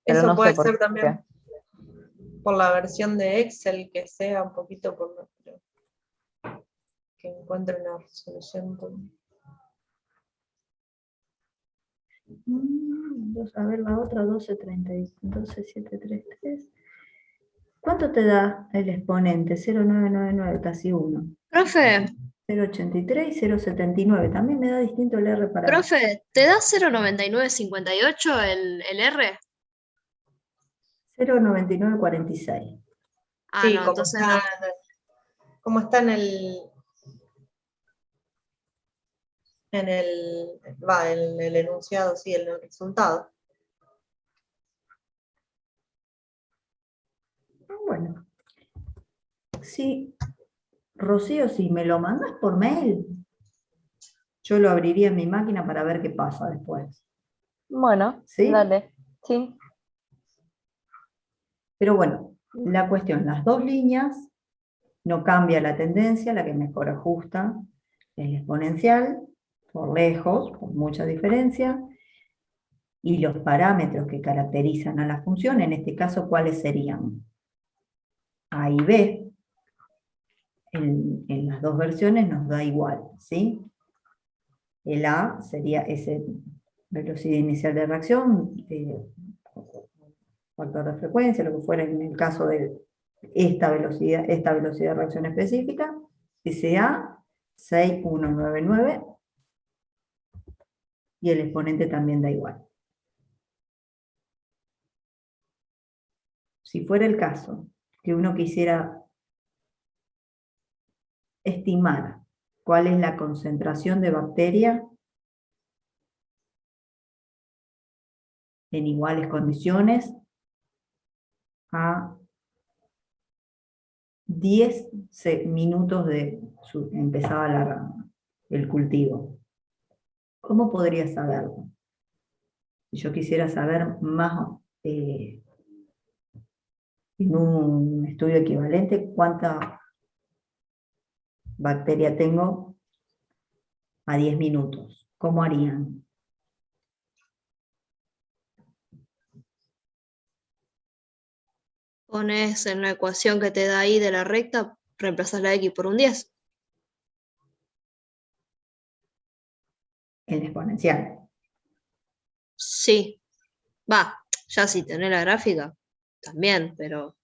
Eso no sé puede por ser qué. también por la versión de Excel, que sea un poquito por nuestro, que encuentre una resolución. A ver, la otra 12.733. ¿Cuánto te da el exponente? 0.999, casi 1. Profe, 0.83 y 0.79. También me da distinto el R para profe, ¿te da 0.9958 el R? 0.9946. Ah, Sí, no, entonces no. como está en el enunciado, sí, en el resultado. Bueno, sí, Rocío, si me lo mandas por mail, yo lo abriría en mi máquina para ver qué pasa después. Bueno, ¿Sí? dale. Sí. Pero bueno, la cuestión, las dos líneas, no cambia la tendencia, la que mejor ajusta es la exponencial, por lejos, con mucha diferencia, y los parámetros que caracterizan a la función, en este caso, ¿cuáles serían? A y B, en las dos versiones nos da igual, ¿sí? El A sería ese velocidad inicial de reacción, factor de frecuencia, lo que fuera en el caso de esta velocidad de reacción específica, ese A, 6199, y el exponente también da igual. Si fuera el caso que uno quisiera estimar cuál es la concentración de bacteria en iguales condiciones a 10 minutos de empezaba el cultivo. ¿Cómo podría saberlo? Si yo quisiera saber más en un estudio equivalente cuánta bacteria tengo a 10 minutos, ¿cómo harían? Pones en la ecuación que te da ahí de la recta, reemplazas la X por un 10. En la exponencial. Sí. Va, ya si tenés la gráfica, también, pero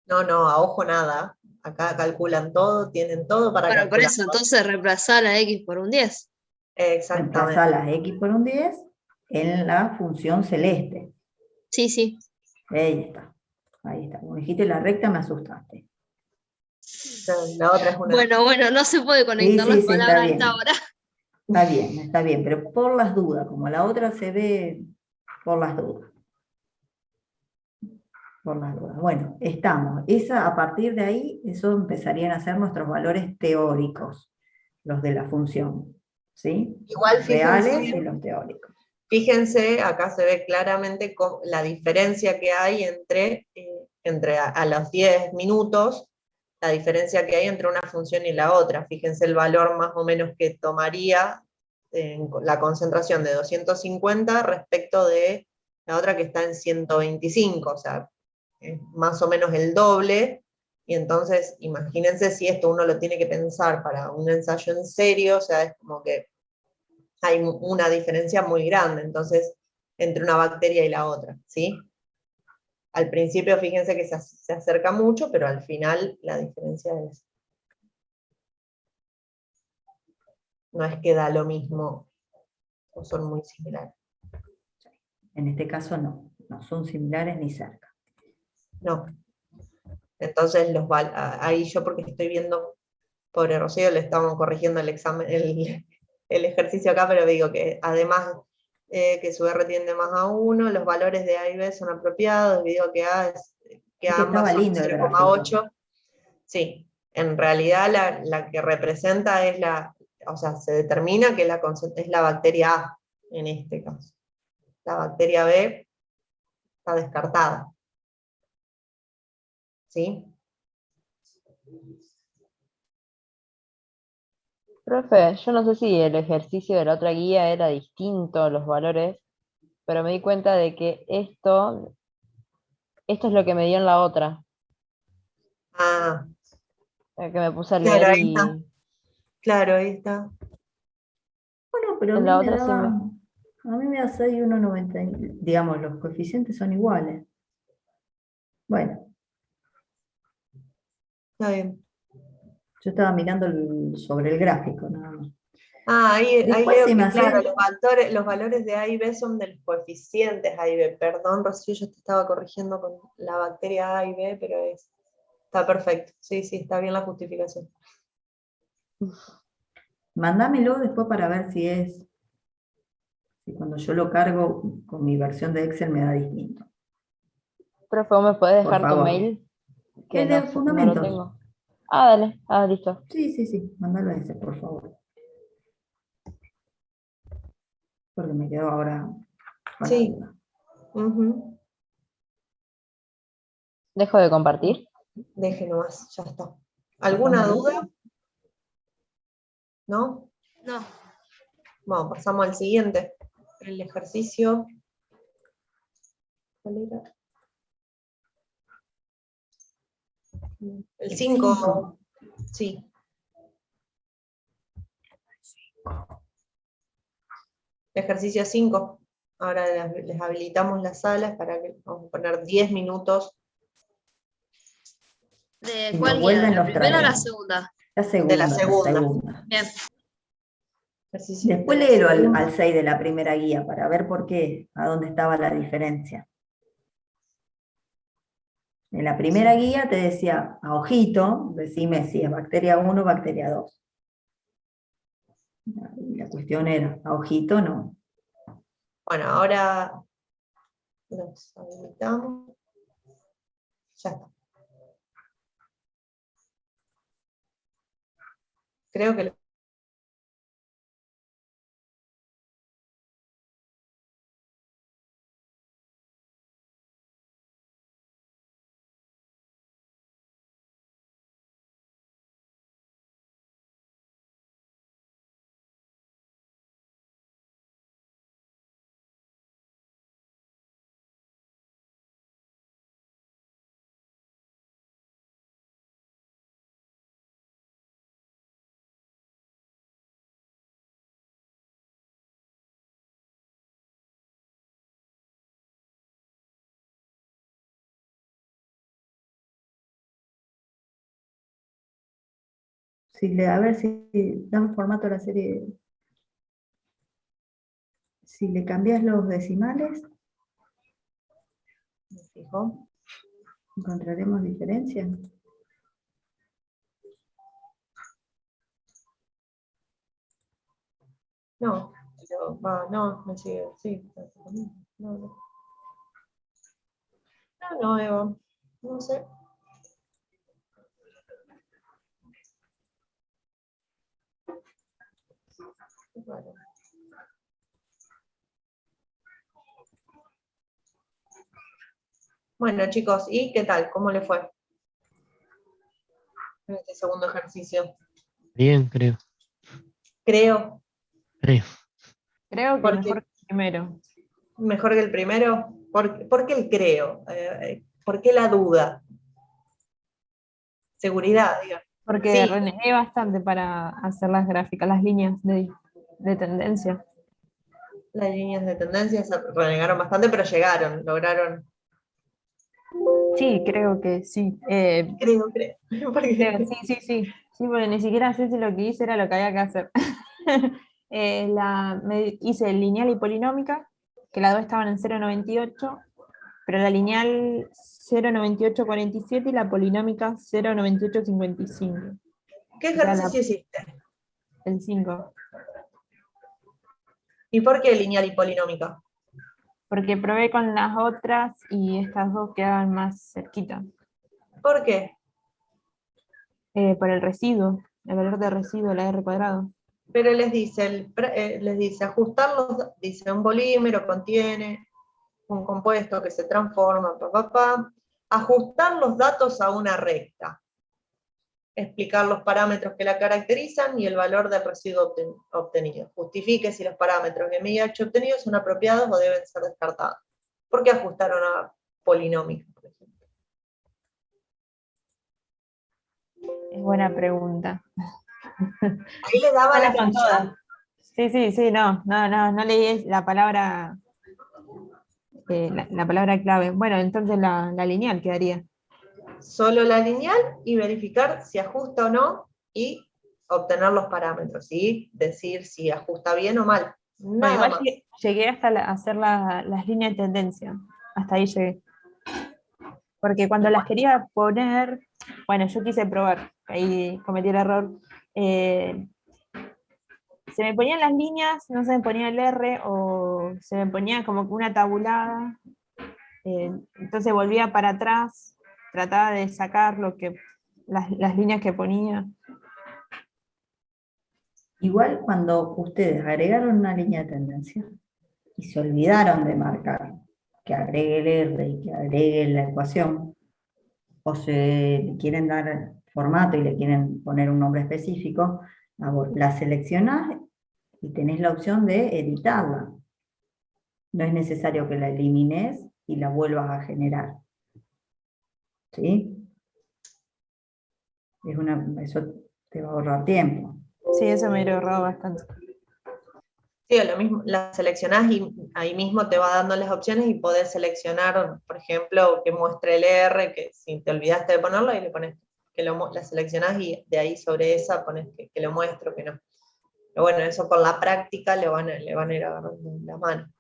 No, a ojo nada. Acá calculan todo, tienen todo para bueno, por calcular. eso, entonces reemplazar la X por un 10. Exactamente. Reemplazar las X por un 10 en la función celeste. Sí, sí. Ahí está. Ahí está. Como dijiste la recta, me asustaste. La otra es una. Bueno, no se puede Sí, conectar sí, las sí, está palabras a bien. esta hora. Está bien, pero por las dudas, como la otra se ve por las dudas. Por las dudas. Bueno, estamos. A partir de ahí, eso empezarían a ser nuestros valores teóricos, los de la función. ¿Sí? Igual Los reales fíjense, y los teóricos. Fíjense, acá se ve claramente la diferencia que hay entre a los 10 minutos, la diferencia que hay entre una función y la otra. Fíjense el valor más o menos que tomaría la concentración de 250 respecto de la otra que está en 125, o sea, es más o menos el doble. Y entonces, imagínense si esto uno lo tiene que pensar para un ensayo en serio, o sea, es como que hay una diferencia muy grande, entonces, entre una bacteria y la otra, ¿sí? Al principio, fíjense que se acerca mucho, pero al final la diferencia no es que da lo mismo, o son muy similares. En este caso no son similares ni cerca. No. Entonces, ahí yo porque estoy viendo, pobre Rocío, le estamos corrigiendo el examen, el ejercicio acá, pero digo que además que su R tiende más a 1, los valores de A y B son apropiados, digo que que Es que ambas estaba son lindo el 0,8. Sí, en realidad la que representa es o sea, se determina que es la bacteria A, en este caso. La bacteria B está descartada. ¿Sí? Profe, yo no sé si el ejercicio de la otra guía era distinto, los valores, pero me di cuenta de que esto es lo que me dio en la otra, Ah, que me puse a claro, leer ahí está. y Claro, ahí está. Bueno, pero a en mí la me otra sí daba, me... a mí me da 6 y 1,90. Digamos, los coeficientes son iguales. Bueno, Está bien. yo estaba mirando sobre el gráfico, nada más. Ah, ahí Después leo se me que, hacía, claro, los valores de A y B son de los coeficientes A y B. Perdón, Rocío, yo te estaba corrigiendo con la bacteria A y B, pero está perfecto. Sí, sí, está bien la justificación. mándamelo después para ver si cuando yo lo cargo con mi versión de Excel me da distinto. Profe, ¿vos me podés Por dejar tu favor. mail? Que El de no lo fundamentos. tengo. Ah, dale, listo. Sí, mándalo a ese, por favor. Porque me quedo ahora con la Sí. duda. Ujú. ¿Dejo de compartir? Deje nomás, ya está. ¿Alguna duda? ¿No? No. Bueno, pasamos al siguiente. El ejercicio. ¿Cuál era? El 5. Sí. Ejercicio 5. Ahora les habilitamos las salas para que vamos a poner 10 minutos ¿De Si cuál nos guía? ¿De vuelven, la los primera o la traemos. segunda? de la La segunda. segunda. Bien. Ejercicio Después de la léelo segunda. al 6 de la primera guía para ver por qué, a dónde estaba la diferencia. En la primera guía te decía, a ojito, decime si es bacteria 1 o bacteria 2. Y la cuestión era, a ojito no. Bueno, ahora los habilitamos. Ya está. Creo que A ver si dame formato a la serie. Si le cambias los decimales, me fijo. encontraremos diferencias. No, pero, no, me sigue. Sí, no, no. No, Eva. No sé. Bueno. Bueno, chicos, ¿y qué tal? ¿Cómo le fue en este segundo ejercicio? Bien, creo. Creo, Creo. Creo que porque mejor que el primero. mejor que el primero. ¿Por qué el creo? ¿Por qué la duda? Seguridad, digo. Porque Sí, renegué bastante para hacer las gráficas, las líneas de tendencia. las líneas de tendencia se renegaron bastante, pero llegaron, lograron. Sí, creo que sí. Creo. Porque, Sí, porque ni siquiera sé si lo que hice era lo que había que hacer. Hice lineal y polinómica, que las dos estaban en 0,98, pero la lineal 0,9847 y la polinómica 0,9855. ¿qué O sea, ejercicio hiciste? el 5. ¿Y por qué lineal y polinómica? Porque probé con las otras y estas dos quedaban más cerquita. ¿Por qué? Por el residuo, el valor de residuo, la R cuadrado. Pero les dice, ajustar dice un polímero contiene un compuesto que se transforma, ajustar los datos a una recta, explicar los parámetros que la caracterizan y el valor del residuo obtenido. Justifique si los parámetros de MIH obtenidos son apropiados o deben ser descartados. ¿Por qué ajustaron a polinómica, por ejemplo? Es buena pregunta. Ahí les daba la Con función. todas. Sí, no leí la palabra, la palabra clave. Bueno, entonces la lineal quedaría. Solo la lineal y verificar si ajusta o no y obtener los parámetros y decir si ajusta bien o mal. Bueno, Nada igual más. llegué hasta hacer las líneas de tendencia. Hasta ahí llegué. Porque cuando las quería poner, bueno, yo quise probar, ahí cometí el error. Se me ponían las líneas, no se me ponía el R, o se me ponía como una tabulada. Entonces volvía para atrás, trataba de sacar las líneas que ponía. Igual cuando ustedes agregaron una línea de tendencia y se olvidaron de marcar que agregue el R y que agregue la ecuación, o se le quieren dar formato y le quieren poner un nombre específico, la seleccionás y tenés la opción de editarla. No es necesario que la elimines y la vuelvas a generar. ¿Sí? Eso te va a ahorrar tiempo. Sí, eso me hubiera ahorrado bastante. Sí, lo mismo, la seleccionás y ahí mismo te va dando las opciones y podés seleccionar, por ejemplo, que muestre el R, que si te olvidaste de ponerlo, ahí le pones la seleccionás y de ahí sobre esa pones que lo muestro, que no. Pero bueno, eso por la práctica le van a ir agarrando la mano.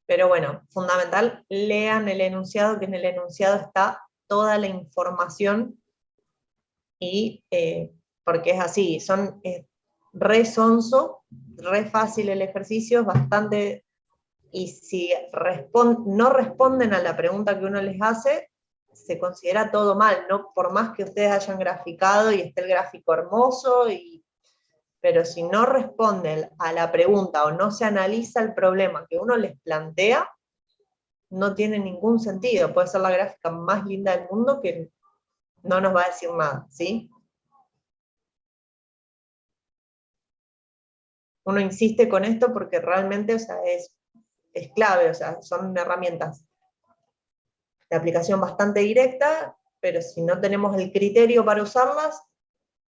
Pero bueno, fundamental, lean el enunciado, que en el enunciado está toda la información y porque es así, re sonso, re fácil el ejercicio, es bastante, y si no responden a la pregunta que uno les hace, se considera todo mal, ¿no? Por más que ustedes hayan graficado y esté el gráfico hermoso, pero si no responden a la pregunta o no se analiza el problema que uno les plantea, no tiene ningún sentido. Puede ser la gráfica más linda del mundo que no nos va a decir nada, ¿sí? Uno insiste con esto porque realmente, o sea, es clave, o sea, son herramientas de aplicación bastante directa, pero si no tenemos el criterio para usarlas,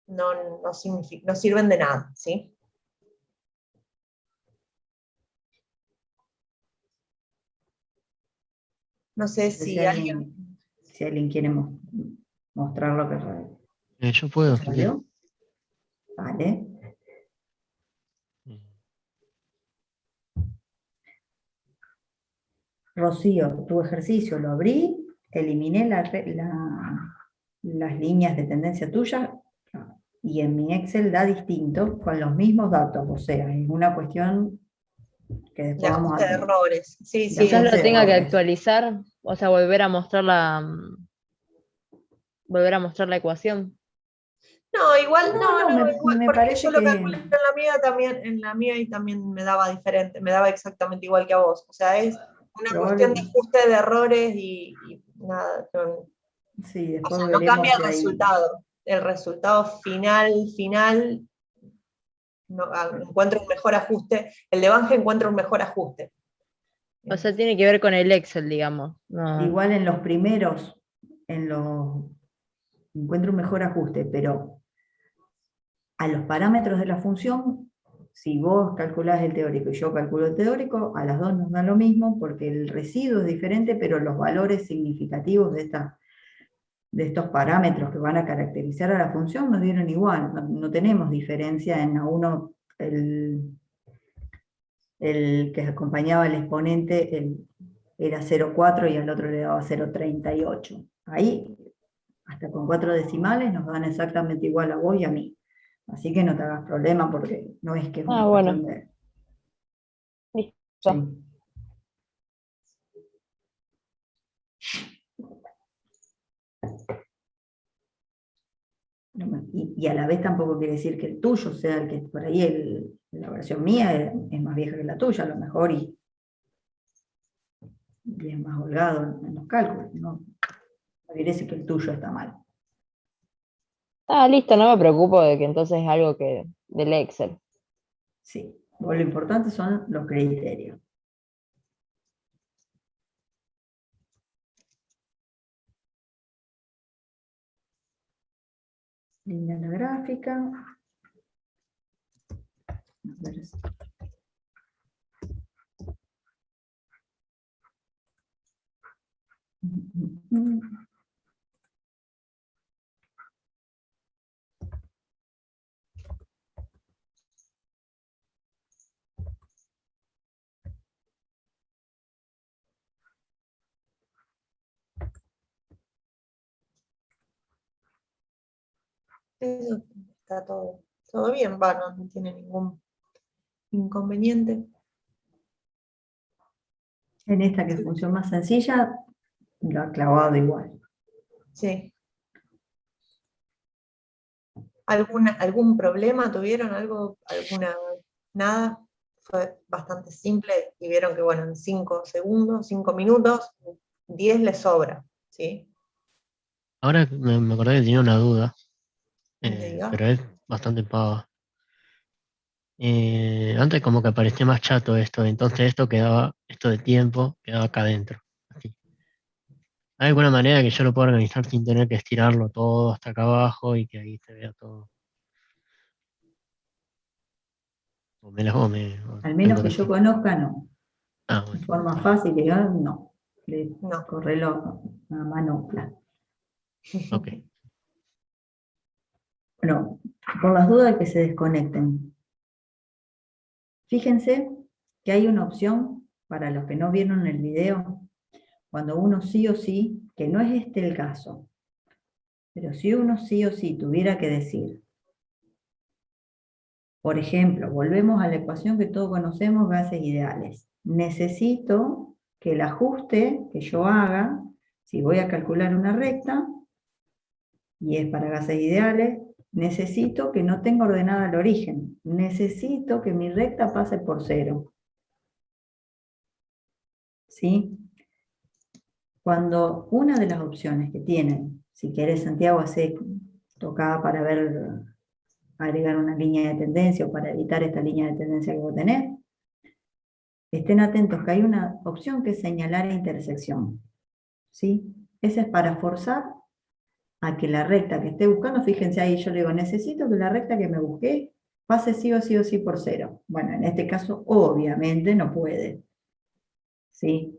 no sirven de nada, ¿sí? No sé si alguien... Si alguien quiere mostrar lo que Yo puedo. salió. Vale. Rocío, tu ejercicio lo abrí, eliminé las líneas de tendencia tuya y en mi Excel da distinto con los mismos datos, o sea, es una cuestión que de después vamos ajuste a de tener. errores, sí, De sí. Quizás lo ajuste de tenga que errores. actualizar, o sea, volver a mostrar la ecuación. No, igual, igual, me porque parece yo lo que calculé en la mía y también me daba diferente, me daba exactamente igual que a vos. O sea, es una cuestión de ajuste de errores y nada. sí, O después sea, no veremos cambia si el hay... resultado. El resultado final, encuentra un mejor ajuste. El de Bange encuentra un mejor ajuste. O sea, tiene que ver con el Excel, digamos. No. Igual en los primeros, encuentro un mejor ajuste, pero a los parámetros de la función, si vos calculás el teórico y yo calculo el teórico, a las dos nos da lo mismo porque el residuo es diferente, pero los valores significativos de estos parámetros que van a caracterizar a la función nos dieron igual, no tenemos diferencia en a uno, el que acompañaba al exponente era 0,4 y al otro le daba 0,38. Ahí, hasta con 4 decimales, nos dan exactamente igual a vos y a mí. Así que no te hagas problema porque no es que es una Bueno. cuestión de... Listo. Sí. Y a la vez tampoco quiere decir que el tuyo sea el que por ahí la versión mía es más vieja que la tuya, a lo mejor, y es más holgado en los cálculos. No quiere decir que el tuyo está mal. Listo, no me preocupo de que entonces es algo que del Excel. Sí, lo importante son los criterios. Línea la gráfica. A ver. Eso está todo bien, no tiene ningún inconveniente. En esta que es función más sencilla, lo ha clavado igual. Sí. ¿Algún problema tuvieron? Nada? Fue bastante simple y vieron que, bueno, en 5 segundos, 5 minutos, 10 les sobra, ¿sí? Ahora me acordé que tenía una duda, Diga. pero es bastante pava. Antes como que aparecía más chato esto, entonces esto de tiempo quedaba acá adentro. Así. ¿Hay alguna manera que yo lo pueda organizar sin tener que estirarlo todo hasta acá abajo y que ahí se vea todo? O Al menos tengo que que yo hacer. conozca, no. Ah, De bueno, forma fácil, digamos, no. Le No. correlo a manopla. ok. Bueno, por las dudas que se desconecten. Fíjense que hay una opción para los que no vieron el video, cuando uno sí o sí, que no es este el caso, pero si uno sí o sí tuviera que decir, por ejemplo, volvemos a la ecuación que todos conocemos, gases ideales. Necesito que el ajuste que yo haga, si voy a calcular una recta, y es para gases ideales, necesito que no tenga ordenada el origen. Necesito que mi recta pase por 0. ¿Sí? Cuando una de las opciones que tienen, si querés Santiago, hace tocada para ver, agregar una línea de tendencia o para editar esta línea de tendencia que vos tenés, estén atentos que hay una opción que es señalar intersección. ¿Sí? Esa es para forzar a que la recta que esté buscando, fíjense ahí, yo le digo, necesito que la recta que me busqué pase sí o sí o sí por 0. Bueno, en este caso, obviamente no puede. ¿Sí?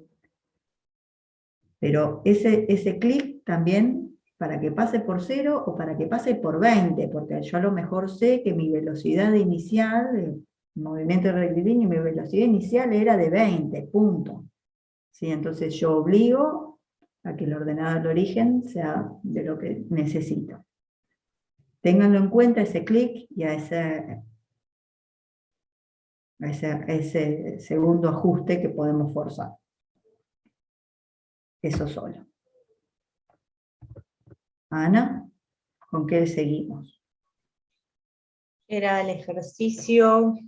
Pero ese clic también, para que pase por 0 o para que pase por 20, porque yo a lo mejor sé que mi velocidad inicial, el movimiento rectilíneo, mi velocidad inicial era de 20, punto. ¿Sí? Entonces yo obligo a que el ordenado del origen sea de lo que necesito. Ténganlo en cuenta ese clic y a ese segundo ajuste que podemos forzar. Eso solo. Ana, ¿con qué seguimos? Era el ejercicio,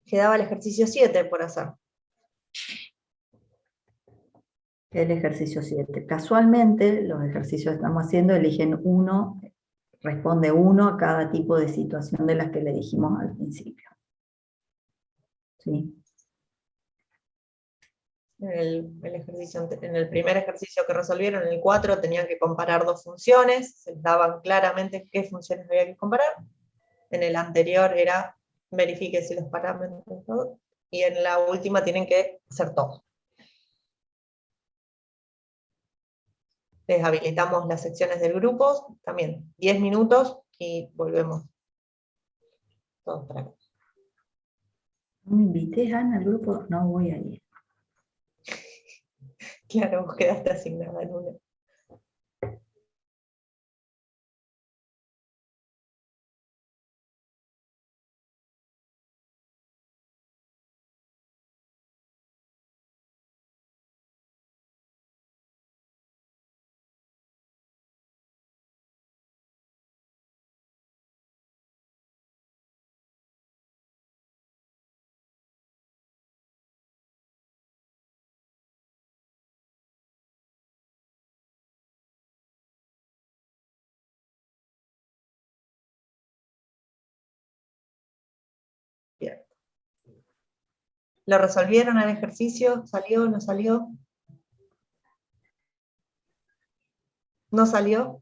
quedaba el ejercicio 7 por hacer. El ejercicio 7. Casualmente, los ejercicios que estamos haciendo eligen uno, responde uno a cada tipo de situación de las que le dijimos al principio. ¿Sí? En el primer ejercicio que resolvieron, en el 4, tenían que comparar dos funciones, se les daban claramente qué funciones había que comparar. En el anterior era verifique si los parámetros, todo. Y en la última tienen que hacer todo. Les habilitamos las secciones del grupo, también 10 minutos y volvemos todos para acá. ¿No me invites, Ana, al grupo? No voy a ir. Claro, vos quedaste asignada en una. ¿Lo resolvieron el ejercicio? ¿Salió? ¿No salió? ¿No salió?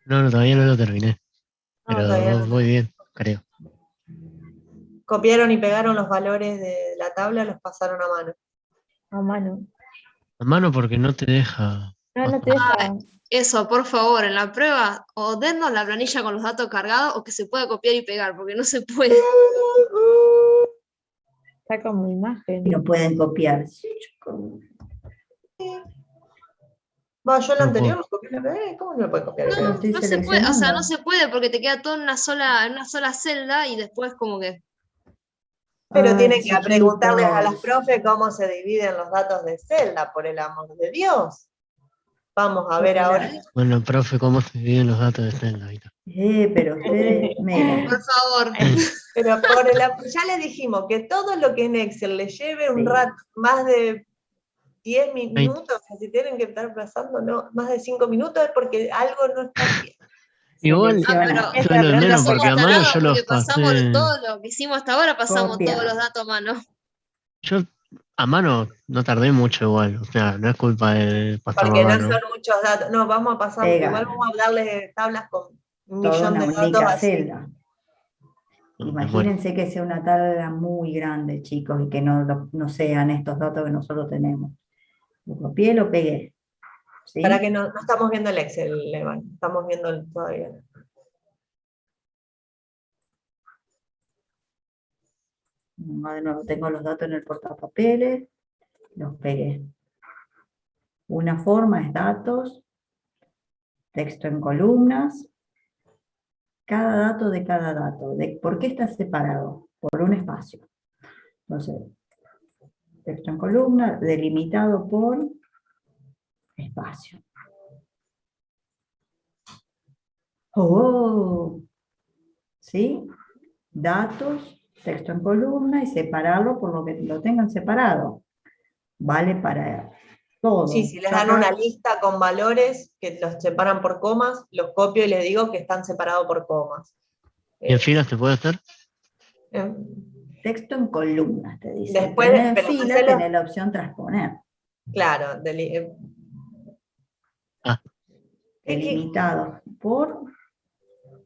No, todavía no lo terminé. No, Pero todavía no. muy bien, creo. Copiaron y pegaron los valores de la tabla, los pasaron a mano. A mano. A mano porque no te deja. No te deja. Eso, por favor, en la prueba, o dennos la planilla con los datos cargados, o que se pueda copiar y pegar, porque no se puede. Está como imagen. Y no pueden copiar. Va, yo el No anterior puedo. lo copié y lo pegué. ¿Cómo no lo puede copiar y No, pegar? estoy no se puede, o sea, seleccionando. no se puede porque te queda todo en una sola celda y después como que. Pero Ay, tienen que preguntarles a las chiquitos. profes cómo se dividen los datos de celda, por el amor de Dios. Vamos a ver ahora. Bueno, profe, ¿cómo se dividen los datos de Zelda? Ahí está. Pero ustedes, miren, Por favor. Pero ya les dijimos que todo lo que en Excel les lleve un Sí. rato, más de 10 minutos, que si tienen que estar pasando más de 5 minutos, es porque algo no está bien. Igual, selecciona, yo lo de Pero menos No porque a somos mano tarados yo los porque pasamos de pasé. todo lo que hicimos hasta ahora, pasamos Copia. todos los datos a mano. Yo a mano no tardé mucho igual. O sea, no es culpa de pasarlo Porque a no mano. son muchos datos. No, vamos a pasar, Pega. igual vamos a darles tablas con un toda millón una de datos única así. celda. No, me muero. Imagínense que sea una tabla muy grande, chicos, y que no sean estos datos que nosotros tenemos. Lo copié, lo pegué. ¿Sí? Para que no estamos viendo el Excel, Levan. Estamos viendo todavía. De nuevo, tengo los datos en el portapapeles, los pegué. Una forma es datos, texto en columnas, cada dato de cada dato. ¿Por qué está separado? Por un espacio. Entonces, texto en columna, delimitado por espacio. ¡Oh! ¿Sí? Datos, texto en columna y separarlo por lo que lo tengan separado. Vale para todo. Sí, si les Yo dan acá- una lista con valores que los separan por comas, los copio y les digo que están separados por comas. ¿Y en filas te puede hacer? Eh, Texto en columnas, te dice. Después, Tenés pero fila, hacelo- tenés la opción transponer. Claro, Delimitados por,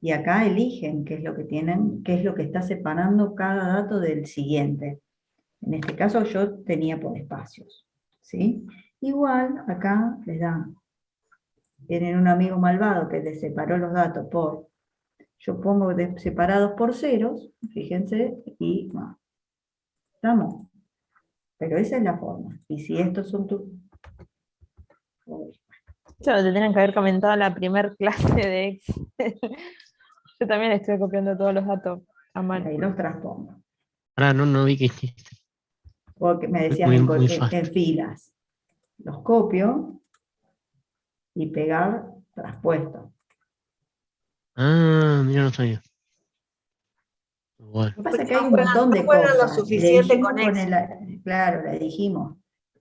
y acá eligen qué es lo que tienen, qué es lo que está separando cada dato del siguiente. En este caso yo tenía por espacios, ¿sí? Igual acá les dan, tienen un amigo malvado que les separó los datos por, yo pongo separados por ceros, fíjense, y no, ¿estamos? Pero esa es la forma. Y si estos son tus... Yo te tenían que haber comentado la primer clase de Excel. Yo también estuve copiando todos los datos a mano. Ahí los transpongo. Ahora no vi qué hiciste. Porque me decían Muy fácil. en filas. Los copio y pegar traspuesto. Ah, mira, no sabía. Igual. Lo que pasa es Porque que hay no un montón de no juegan lo cosas. Le suficiente dijimos con con Excel. claro, le dijimos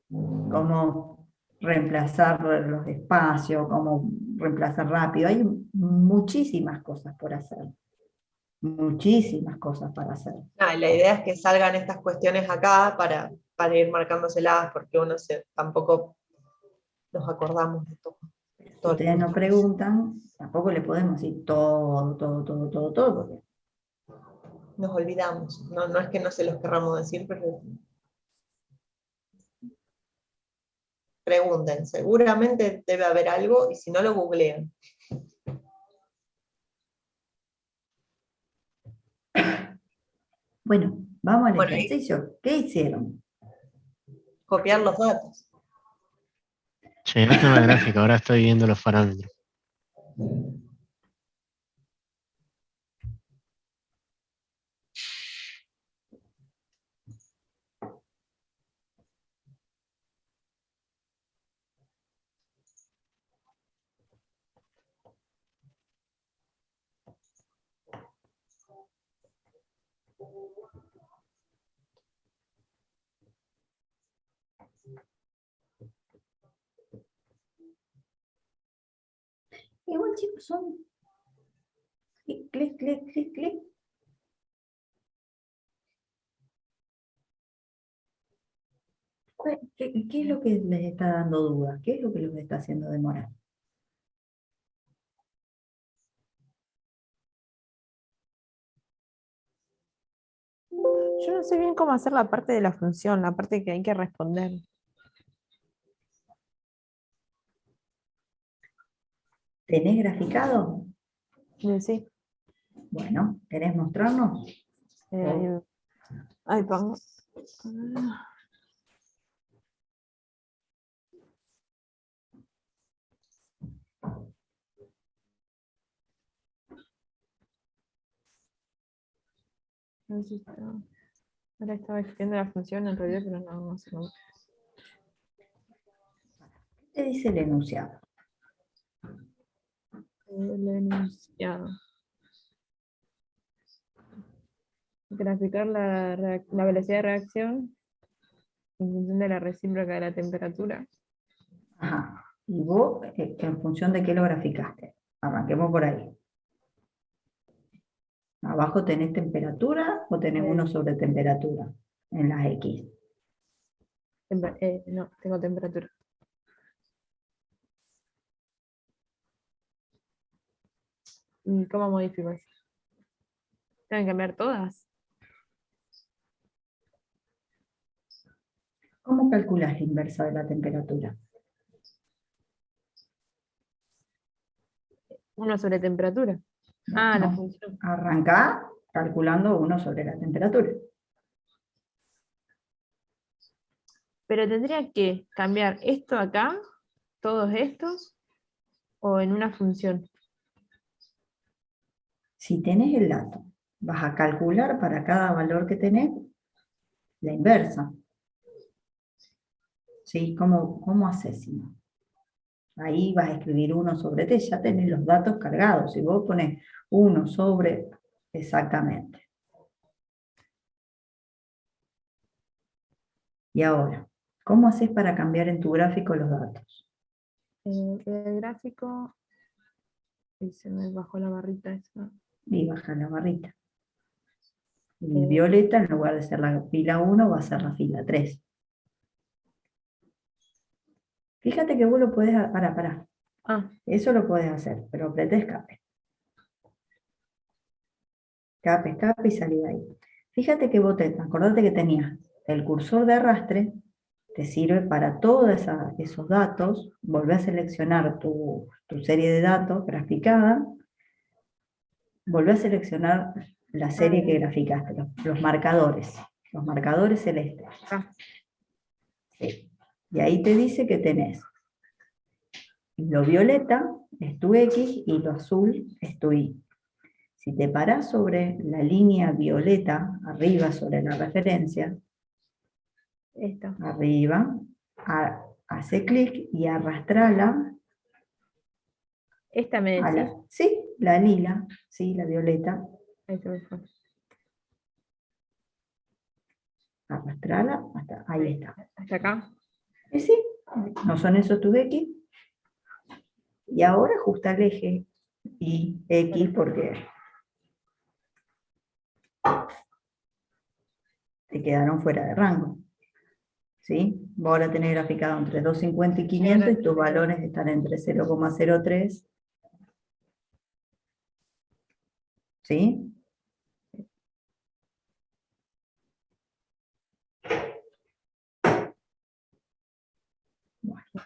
cómo reemplazar los espacios, cómo reemplazar rápido. Hay muchísimas cosas por hacer. Muchísimas cosas para hacer. Y la idea es que salgan estas cuestiones acá para ir marcándoselas, porque tampoco nos acordamos de todo. Si ustedes nos preguntan, tampoco le podemos decir todo, porque Nos olvidamos. No es que no se los querramos decir, pero pregunten. Seguramente debe haber algo y si no lo googlean. bueno, vamos al Bueno, ejercicio. ¿Qué hicieron? copiar los datos. Llegaste a la gráfica, ahora estoy viendo los parámetros. Igual chicos son clic, clic, clic, clic, clic. ¿Qué es lo que les está dando dudas? ¿Qué es lo que los está haciendo demorar? Yo no sé bien cómo hacer la parte de la función, la parte que hay que responder. ¿Tenés graficado? Sí. Bueno, ¿querés mostrarnos? Ahí pongo. No sé si ahora estaba escribiendo la función en realidad, pero no sé cómo. ¿Qué dice el enunciado? El enunciado. Graficar la velocidad de reacción en función de la recíproca de la temperatura. Ajá. ¿Y vos, en función de qué lo graficaste? Arranquemos por ahí. ¿Abajo tenés temperatura o tenés 1 sobre temperatura en las X? No, tengo temperatura. ¿Y cómo modifico eso? ¿Tengo que cambiar todas? ¿Cómo calculás la inversa de la temperatura? 1 sobre temperatura. La No. función. Arrancá calculando 1 sobre la temperatura. Pero tendría que cambiar esto acá, todos estos, o en una función. Si tenés el dato, vas a calcular para cada valor que tenés la inversa. ¿Sí? ¿Cómo haces si no? Ahí vas a escribir 1 sobre t, ya tenés los datos cargados. Si vos pones 1 sobre, exactamente. Y ahora, ¿cómo haces para cambiar en tu gráfico los datos? El gráfico, y se me bajó la barrita esa. Y bajas la barrita. Y violeta, en lugar de ser la fila 1, va a ser la fila 3. Fíjate que vos lo podés, pará. Eso lo podés hacer, pero apreté escape. Escape y salí de ahí. Fíjate que vos acordate que tenías el cursor de arrastre, te sirve para todos esos datos, volver a seleccionar tu serie de datos graficada, volver a seleccionar la serie que graficaste, los marcadores celestes. Sí. Y ahí te dice que tenés lo violeta es tu X y lo azul es tu Y. Si te parás sobre la línea violeta, arriba sobre la referencia, arriba, hace clic y arrastrala. ¿Esta me decís? Sí, la lila, sí, la violeta. Ahí se me fue. Arrastrala hasta ahí está. ¿Hasta acá? Sí, no son esos tus X. Y ahora ajusta el eje y X porque te quedaron fuera de rango. ¿Sí? Vos ahora tenés graficado entre 250 y 500 y tus valores están entre 0,03. ¿Sí?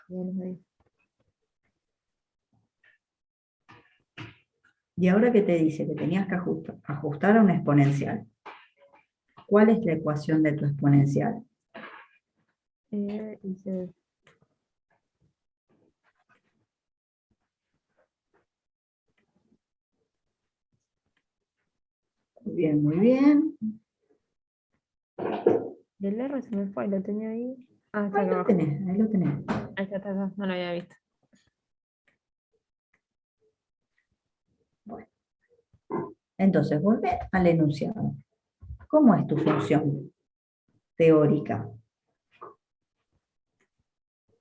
Bueno. Y ahora que te dice que tenías que ajustar a una exponencial. ¿Cuál es la ecuación de tu exponencial? Muy bien, muy bien. El R se me fue, lo tenía ahí. Ahí lo tenés, ahí lo tenés. Ahí está, no lo había visto. Bueno. Entonces, volvé al enunciado. ¿Cómo es tu función teórica?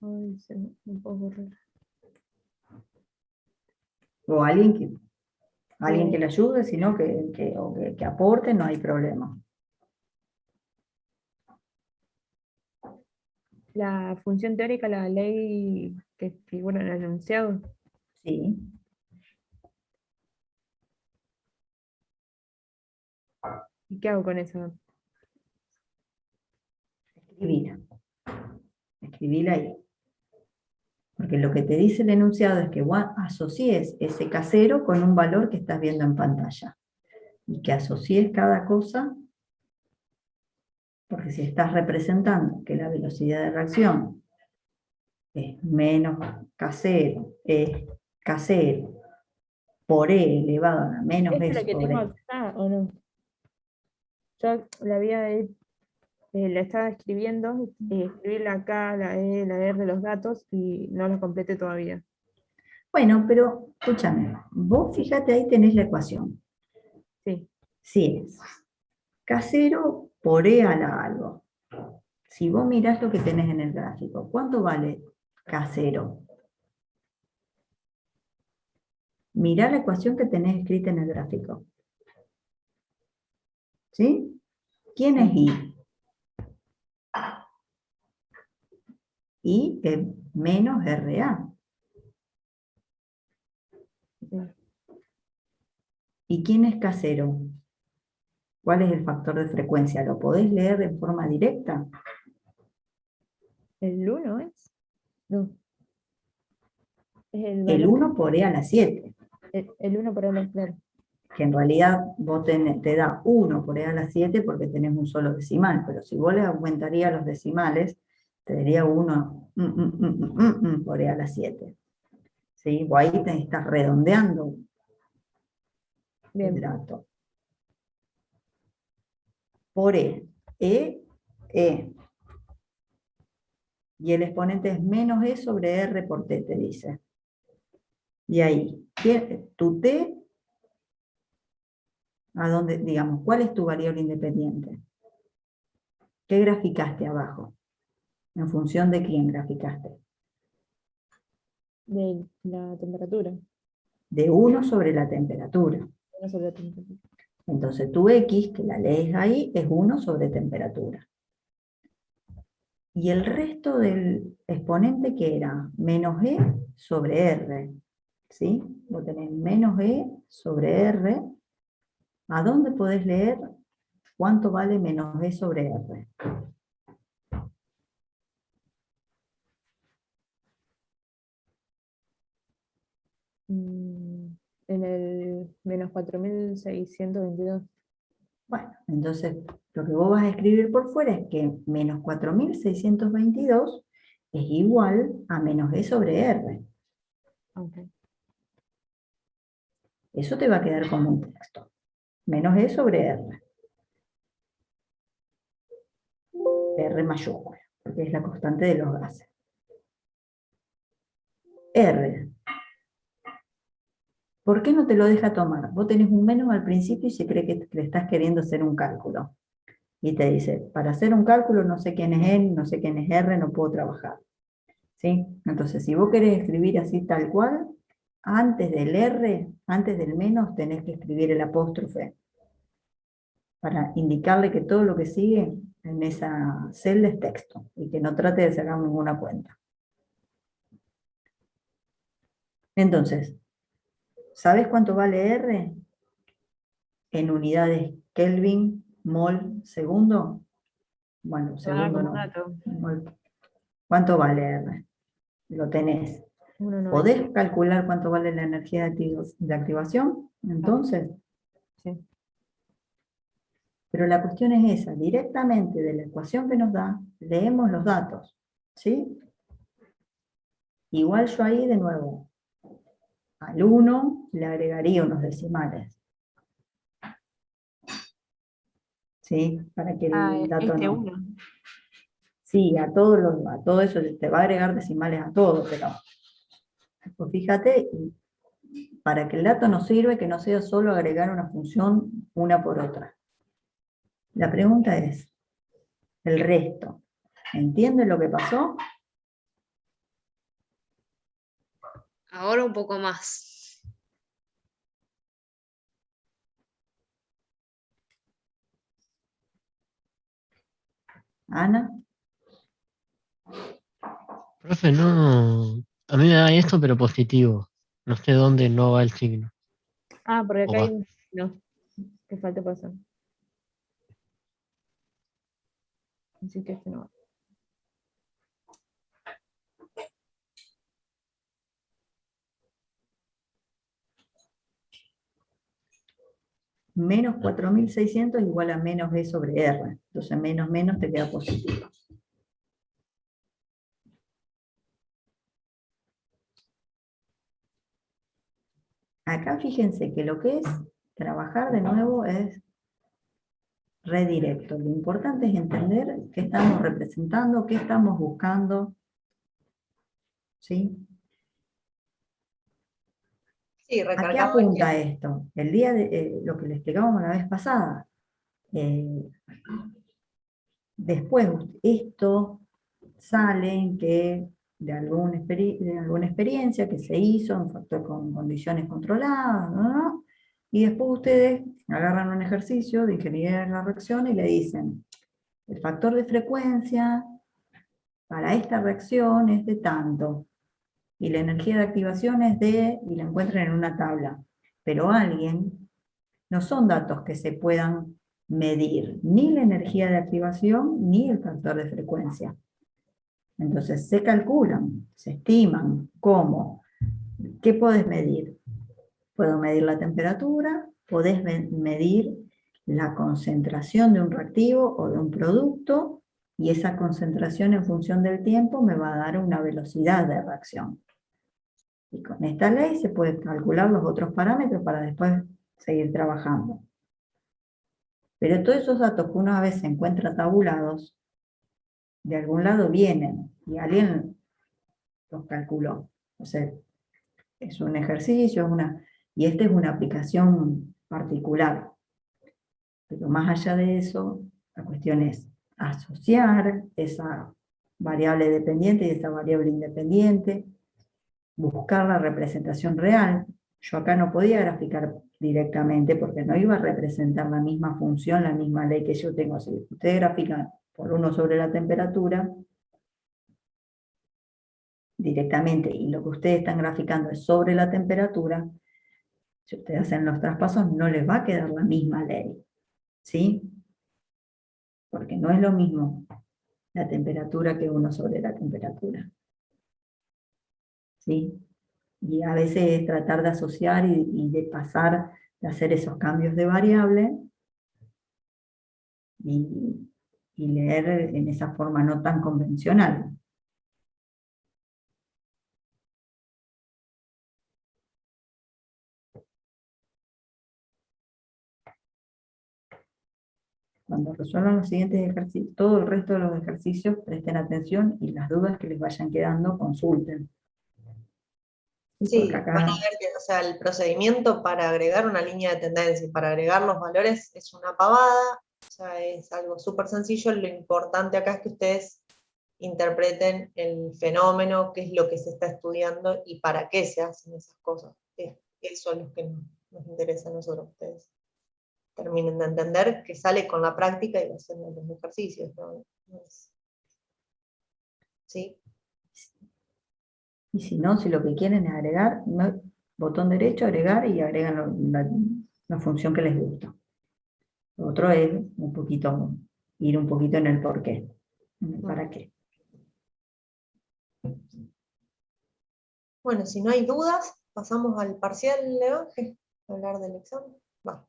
Ay, me puedo borrar. O alguien que le ayude, sino que aporte, no hay problema. la función teórica, la ley que figura en el enunciado. Sí. ¿Y qué hago con eso? Escribila. Escribila ahí. Porque lo que te dice el enunciado es que vos asocies ese casero con un valor que estás viendo en pantalla. Y que asocies cada cosa, porque si estás representando que la velocidad de reacción es menos casero por E elevado a menos ¿Esta E es la que sobre tengo E. acá o no? Yo la estaba escribiendo, escribí la K, la E, la R de los datos y no lo completé todavía. Bueno, pero escúchame, vos fíjate ahí tenés la ecuación. Sí, Si es casero por E a la algo. Si vos mirás lo que tenés en el gráfico, ¿cuánto vale casero? Mirá la ecuación que tenés escrita en el gráfico. ¿Sí? ¿Quién es I? I es menos RA. sí. ¿Y quién es casero? ¿Cuál es el factor de frecuencia? ¿Lo podés leer en forma directa? ¿El 1 es? No. Es el El valor 1 por E a la 7. el 1 por el claro. Que en realidad vos te da 1 por E a la 7 porque tenés un solo decimal, pero si vos le aumentarías los decimales, te daría 1 por E a la 7. ¿Sí? Vos ahí te estás redondeando el Bien, dato. Por E. E. Y el exponente es menos E sobre R por T, te dice. Y ahí, tu T, ¿a dónde, digamos, cuál es tu variable independiente? ¿Qué graficaste abajo? ¿En función de quién graficaste? de la temperatura. De 1 sobre la temperatura. 1 sobre la temperatura. Entonces tu X, que la lees ahí, es 1 sobre temperatura. Y el resto del exponente, que era menos E sobre R. ¿Sí? Vos tenés menos E sobre R. ¿A dónde podés leer cuánto vale menos E sobre R? En el menos 4622. Bueno, entonces lo que vos vas a escribir por fuera es que menos 4622 es igual a menos E sobre R. Okay. Eso te va a quedar como un texto. Menos E sobre R. R mayúscula, porque es la constante de los gases. R. ¿Por qué no te lo deja tomar? Vos tenés un menos al principio y se cree que le estás queriendo hacer un cálculo. Y te dice, para hacer un cálculo no sé quién es N, no sé quién es R, no puedo trabajar. ¿Sí? Entonces, si vos querés escribir así tal cual, antes del R, antes del menos, tenés que escribir el apóstrofe para indicarle que todo lo que sigue en esa celda es texto y que no trate de sacar ninguna cuenta. Entonces, ¿sabes cuánto vale R? En unidades Kelvin, mol, segundo. Bueno, segundo Como no. dato. Mol. ¿Cuánto vale R? Lo tenés. 1,90. ¿Podés calcular cuánto vale la energía de activación? Entonces, Sí. pero la cuestión es esa, directamente de la ecuación que nos da, leemos los datos, ¿sí? Igual yo ahí de nuevo, al 1 le agregaría unos decimales, ¿sí? Para que el dato Este no... 1. Sí, a todo eso te va a agregar decimales a todo, pero pues fíjate, para que el dato nos sirve, que no sea solo agregar una función una por otra. La pregunta es, el resto, ¿entienden lo que pasó? Ahora un poco más. Ana, Profe, no. A mí me da esto, pero positivo. No sé dónde no va el signo. Ah, porque O acá hay va. un no, que falta pasar. Así que este no va. Menos 4600 igual a menos B sobre R. Entonces menos menos te queda positivo. Acá fíjense que lo que es trabajar de nuevo es redirecto. Lo importante es entender qué estamos representando, qué estamos buscando. ¿Sí? Sí, ¿A qué recalcamos apunta que esto? El día de lo que le explicábamos la vez pasada. Después, esto sale en que de alguna experiencia que se hizo, un factor con condiciones controladas, ¿no? Y después ustedes agarran un ejercicio de ingeniería de la reacción y le dicen, el factor de frecuencia para esta reacción es de tanto, y la energía de activación es de, y la encuentran en una tabla. Pero alguien, no son datos que se puedan medir, ni la energía de activación, ni el factor de frecuencia. Entonces se calculan, se estiman, ¿cómo? ¿Qué podés medir? Puedo medir la temperatura, podés medir la concentración de un reactivo o de un producto, y esa concentración en función del tiempo me va a dar una velocidad de reacción. Y con esta ley se pueden calcular los otros parámetros para después seguir trabajando. Pero todos esos datos que una vez se encuentra tabulados, de algún lado vienen, y alguien los calculó. O sea, es un ejercicio, y esta es una aplicación particular. Pero más allá de eso, la cuestión es asociar esa variable dependiente y esa variable independiente, buscar la representación real. Yo acá no podía graficar directamente porque no iba a representar la misma función, la misma ley que yo tengo. Si ustedes grafican por 1 sobre la temperatura directamente y lo que ustedes están graficando es sobre la temperatura, si ustedes hacen los traspasos no les va a quedar la misma ley, ¿sí? Porque no es lo mismo la temperatura que 1 sobre la temperatura, ¿sí? Y a veces es tratar de asociar y de pasar, de hacer esos cambios de variable y leer en esa forma no tan convencional. Cuando resuelvan los siguientes ejercicios, todo el resto de los ejercicios, presten atención y las dudas que les vayan quedando, consulten. sí, Porque van a acá, ver que, o sea, el procedimiento para agregar una línea de tendencia, para agregar los valores, es una pavada, o sea, es algo súper sencillo. Lo importante acá es que ustedes interpreten el fenómeno, qué es lo que se está estudiando y para qué se hacen esas cosas. Eso es lo que nos interesa a nosotros, ustedes terminen de entender que sale con la práctica y haciendo los ejercicios, ¿no? ¿Sí? y si no, si lo que quieren es agregar, botón derecho, agregar y agregan la función que les gusta. Lo otro es un poquito, ir un poquito en el por qué, en el para qué. Bueno, si no hay dudas, pasamos al parcial, Ángel, a hablar del examen. Va.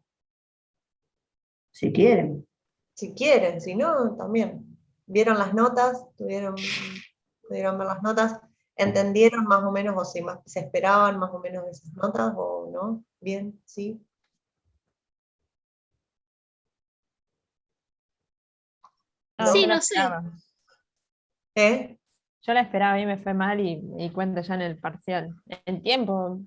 Si quieren. Si quieren, si no, también. ¿Vieron las notas? ¿Pudieron ver las notas? ¿Entendieron más o menos o se esperaban más o menos esas notas o no? ¿Bien? ¿Sí? No, Sí, yo la no sé. esperaba. ¿Eh? Yo la esperaba y me fue mal y me di cuenta ya en el parcial. En tiempo,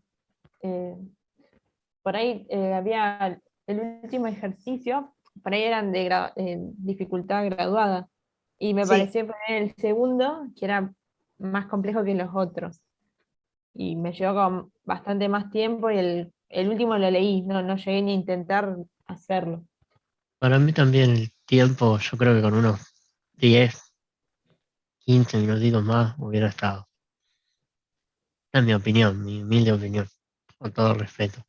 por ahí había el último ejercicio, por ahí eran de dificultad graduada. Y me Sí. pareció poner el segundo, que era más complejo que los otros. Y me llevó con bastante más tiempo y el último lo leí, no llegué ni a intentar hacerlo. Para mí también el tiempo, yo creo que con unos 10 15 minutitos más hubiera estado. Es mi opinión, mi humilde opinión, con todo respeto.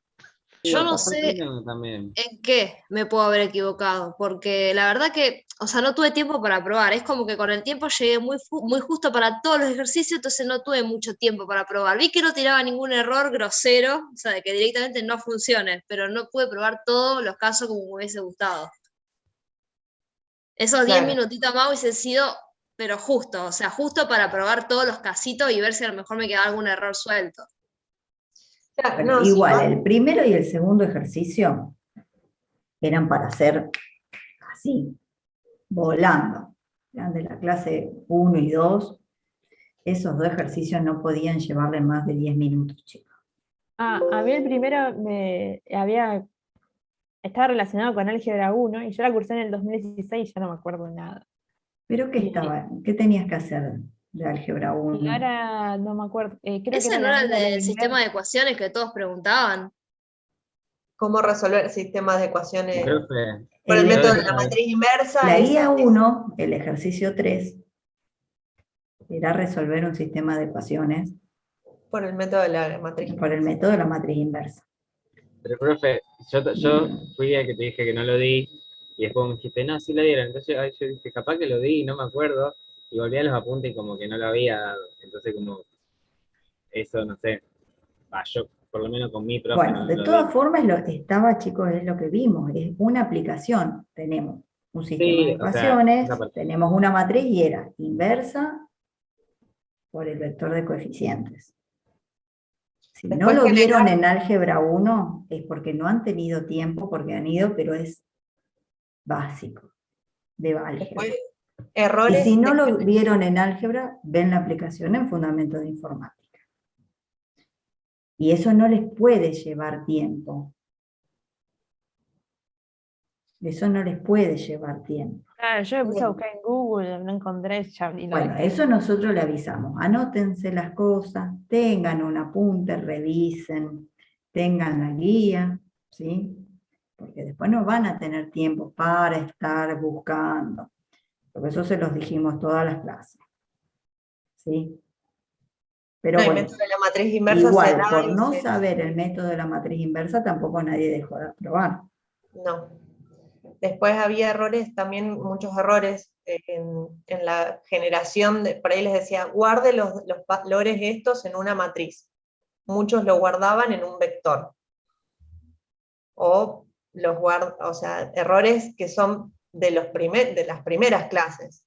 Yo no Capaz que sé no, también. en qué me puedo haber equivocado, porque la verdad que, o sea, no tuve tiempo para probar. Es como que con el tiempo llegué muy justo para todos los ejercicios, entonces no tuve mucho tiempo para probar. Vi que no tiraba ningún error grosero, o sea, de que directamente no funcione, pero no pude probar todos los casos como me hubiese gustado. Esos 10 Claro. minutitos más hubiesen sido, pero justo, o sea, justo para probar todos los casitos y ver si a lo mejor me quedaba algún error suelto. Claro, Bueno, no, sí, igual, más- el primero y el segundo ejercicio eran para hacer así, volando. Eran de la clase 1 y 2. Esos dos ejercicios no podían llevarle más de 10 minutos, chicos. A mí el primero estaba relacionado con álgebra 1 y yo la cursé en el 2016 y ya no me acuerdo de nada. ¿Pero qué tenías que hacer de álgebra Y 1? ahora no me acuerdo, creo que Ese era no la era el misma del sistema de ecuaciones que todos preguntaban. cómo resolver sistemas de ecuaciones Profe, por el El- método de la matriz inversa. La ese guía es 1, el ejercicio 3, era resolver un sistema de ecuaciones por el método de la matriz por el inversa. método de la matriz inversa. pero profe, yo fui el que te dije que no lo di, y después me dijiste, no, sí lo dieron. Entonces yo dije, capaz que lo di, no me acuerdo, y volví a los apuntes y como que no lo había dado. Entonces como, eso, no sé, yo por lo menos con mi profe Bueno, no de lo vi. todas formas, lo que estaba, chicos, es lo que vimos, es una aplicación. Tenemos un sistema de Sí, o sea, ecuaciones, esa parte. tenemos una matriz y era inversa por el vector de coeficientes. Si no Después lo vieron generar, en álgebra 1, es porque no han tenido tiempo, porque han ido, pero es básico de álgebra. después Y errores si no de lo vieron en álgebra, ven la aplicación en fundamentos de informática. Y eso no les puede llevar tiempo. Eso no les puede llevar tiempo. Claro, yo me puse a buscar en Google, no encontré ya, y lo Bueno, dejé. eso nosotros le avisamos. Anótense las cosas, tengan un apunte, revisen, tengan la guía, ¿sí? Porque después no van a tener tiempo para estar buscando. Porque eso se los dijimos todas las clases. ¿Sí? Pero no, y bueno, método de la matriz inversa se igual, da por y no se... saber el método de la matriz inversa, tampoco nadie dejó de probar. No. Después había errores, también muchos errores en la generación, por ahí les decía, guarde los valores estos en una matriz. Muchos lo guardaban en un vector. O o sea, errores que son de las primeras clases.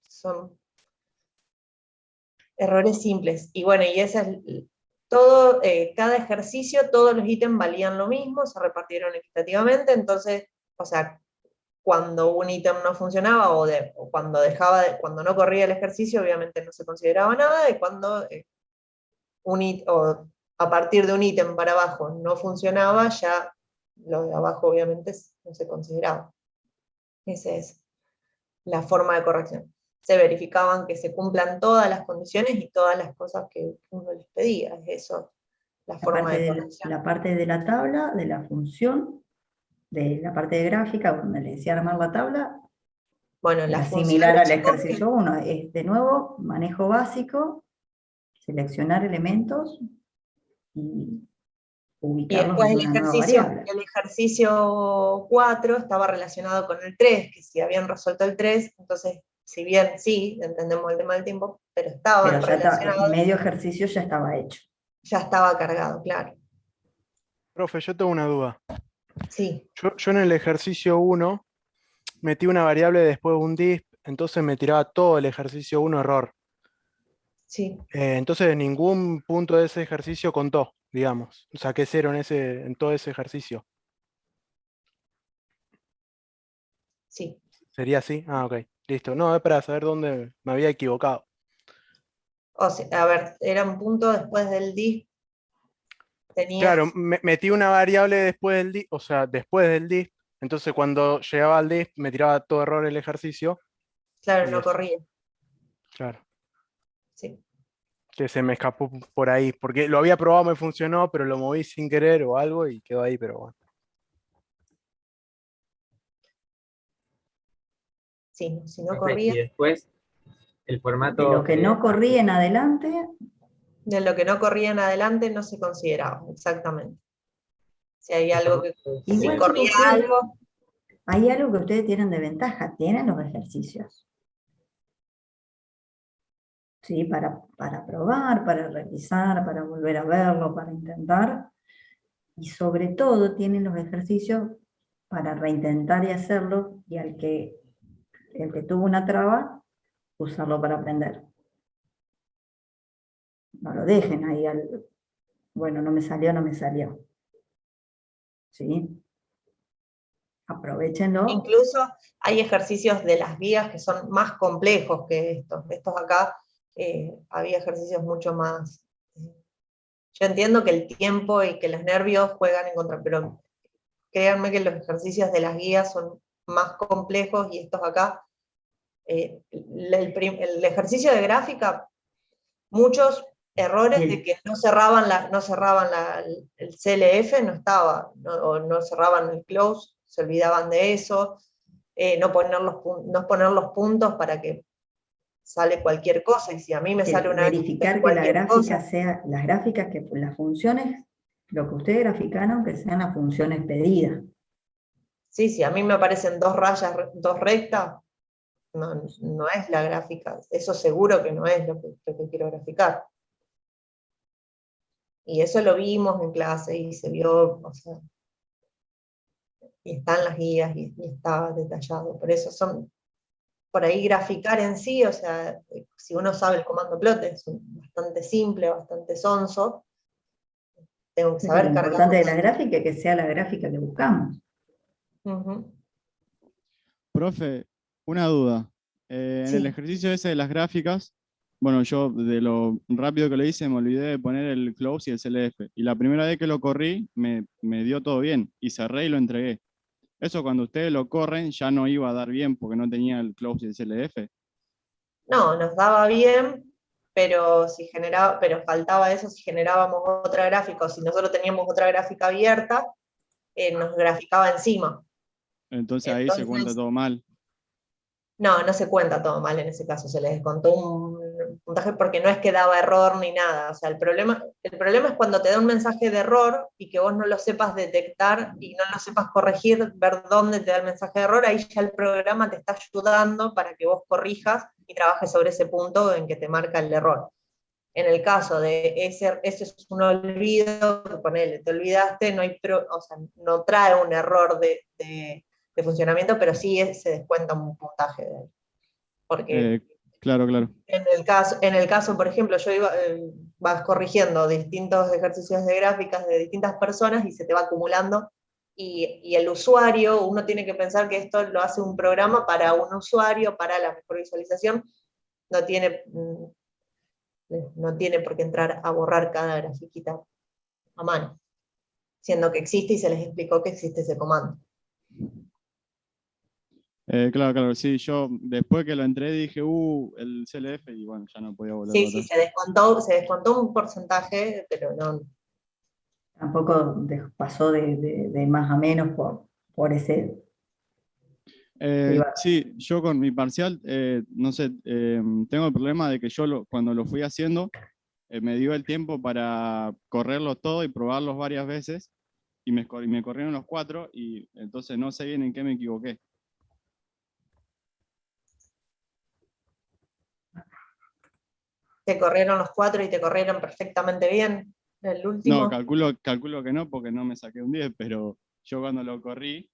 Son errores simples. Y bueno, y esa es todo, cada ejercicio, todos los ítems valían lo mismo, se repartieron equitativamente, entonces, o sea, cuando un ítem no funcionaba o cuando cuando no corría el ejercicio, obviamente no se consideraba nada, y cuando o a partir de un ítem para abajo no funcionaba, ya lo de abajo obviamente no se consideraba. Esa es la forma de corrección. Se verificaban que se cumplan todas las condiciones y todas las cosas que uno les pedía. Es eso, la forma de corrección. La parte de la tabla, de la función, de la parte de gráfica, donde le decía armar la tabla, Bueno, era las similar funciones, al chicos, ejercicio 1. Es de nuevo manejo básico, seleccionar elementos y y ubicarlos después en una nueva variable. el ejercicio 4 estaba relacionado con el 3, que si habían resuelto el 3, entonces, si bien sí, entendemos el tema del tiempo, pero estaban Pero ya relacionados, medio ejercicio ya estaba hecho. ya estaba cargado, claro. Profe, yo tengo una duda. Sí, Yo en el ejercicio 1 metí una variable después de un disk, entonces me tiraba todo el ejercicio 1 error. sí. Entonces ningún punto de ese ejercicio contó, digamos. Saqué 0 en todo ese ejercicio. Sí. ¿Sería así? Ah, ok. Listo. No, es para saber dónde me había equivocado. O sea, a ver, era un punto después del disk. Claro, metí una variable después del disk, o sea, después del disk. Entonces cuando llegaba al disk me tiraba todo error el ejercicio. Claro, Y no eso. corría. Claro. Sí. Que se me escapó por ahí. Porque lo había probado, me funcionó, pero lo moví sin querer o algo y quedó ahí, pero bueno. Sí, si no Profe, corría. y después, el formato... De lo que no corría en adelante, De lo que no corría en adelante no se consideraba, exactamente. Si hay algo que, si igual corría chicos, algo, hay algo que ustedes tienen de ventaja, tienen los ejercicios. ¿Sí? Para probar, para revisar, para volver a verlo, para intentar. Y sobre todo tienen los ejercicios para reintentar y hacerlo, y el que tuvo una traba, usarlo para aprender. No lo dejen ahí bueno, no me salió, no me salió. ¿Sí? Aprovechenlo. incluso hay ejercicios de las guías que son más complejos que estos. Estos acá había ejercicios mucho más... Yo entiendo que el tiempo y que los nervios juegan en contra, pero créanme que los ejercicios de las guías son más complejos y estos acá, el ejercicio de gráfica, muchos errores de que no cerraban el CLF, no estaba, o no cerraban el close, se olvidaban de eso, no poner los puntos para que sale cualquier cosa, y si a mí me sale una verificar que la gráfica sea, las gráficas, que las funciones, lo que ustedes graficaron, que sean las funciones pedidas. Sí, si a mí me aparecen 2 rayas, 2 rectas, no es la gráfica, eso seguro que no es lo que quiero graficar. Y eso lo vimos en clase y se vio, o sea, y están las guías y está detallado. Por eso por ahí graficar en sí, o sea, si uno sabe el comando plot, es bastante simple, bastante sonso. Tengo que saber lo cargar. importante de la gráfica es que sea la gráfica que buscamos. Profe, una duda. En el ejercicio ese de las gráficas, bueno, yo de lo rápido que lo hice me olvidé de poner el close y el CLF. Y la primera vez que lo corrí me dio todo bien y cerré y lo entregué. Eso cuando ustedes lo corren ya no iba a dar bien porque no tenía el close y el CLF. No, nos daba bien, pero faltaba eso si generábamos otra gráfica, o si nosotros teníamos otra gráfica abierta, nos graficaba encima. Entonces ahí se cuenta todo mal. No se cuenta todo mal en ese caso, se les descontó un puntaje porque no es que daba error ni nada. O sea, el problema es cuando te da un mensaje de error y que vos no lo sepas detectar y no lo sepas corregir, ver dónde te da el mensaje de error, ahí ya el programa te está ayudando para que vos corrijas y trabajes sobre ese punto en que te marca el error. En el caso de ese es un olvido, ponele, te olvidaste, no trae un error de funcionamiento, pero sí se descuenta un puntaje de él. Porque claro. en el caso, por ejemplo, vas corrigiendo distintos ejercicios de gráficas de distintas personas y se te va acumulando, y el usuario, uno tiene que pensar que esto lo hace un programa para un usuario, para la mejor visualización, no tiene por qué entrar a borrar cada grafiquita a mano, siendo que existe y se les explicó que existe ese comando. Claro, sí, yo después que lo entré dije, el CLF, y bueno, ya no podía volver. Sí, se descontó un porcentaje, pero no. Tampoco pasó de más a menos por ese... Sí, yo con mi parcial, no sé, tengo el problema de que yo cuando lo fui haciendo, me dio el tiempo para correrlo todo y probarlos varias veces, y me corrieron los 4, y entonces no sé bien en qué me equivoqué. ¿Te corrieron los 4 y te corrieron perfectamente bien el último? No, calculo que no, porque no me saqué un 10, pero yo cuando lo corrí,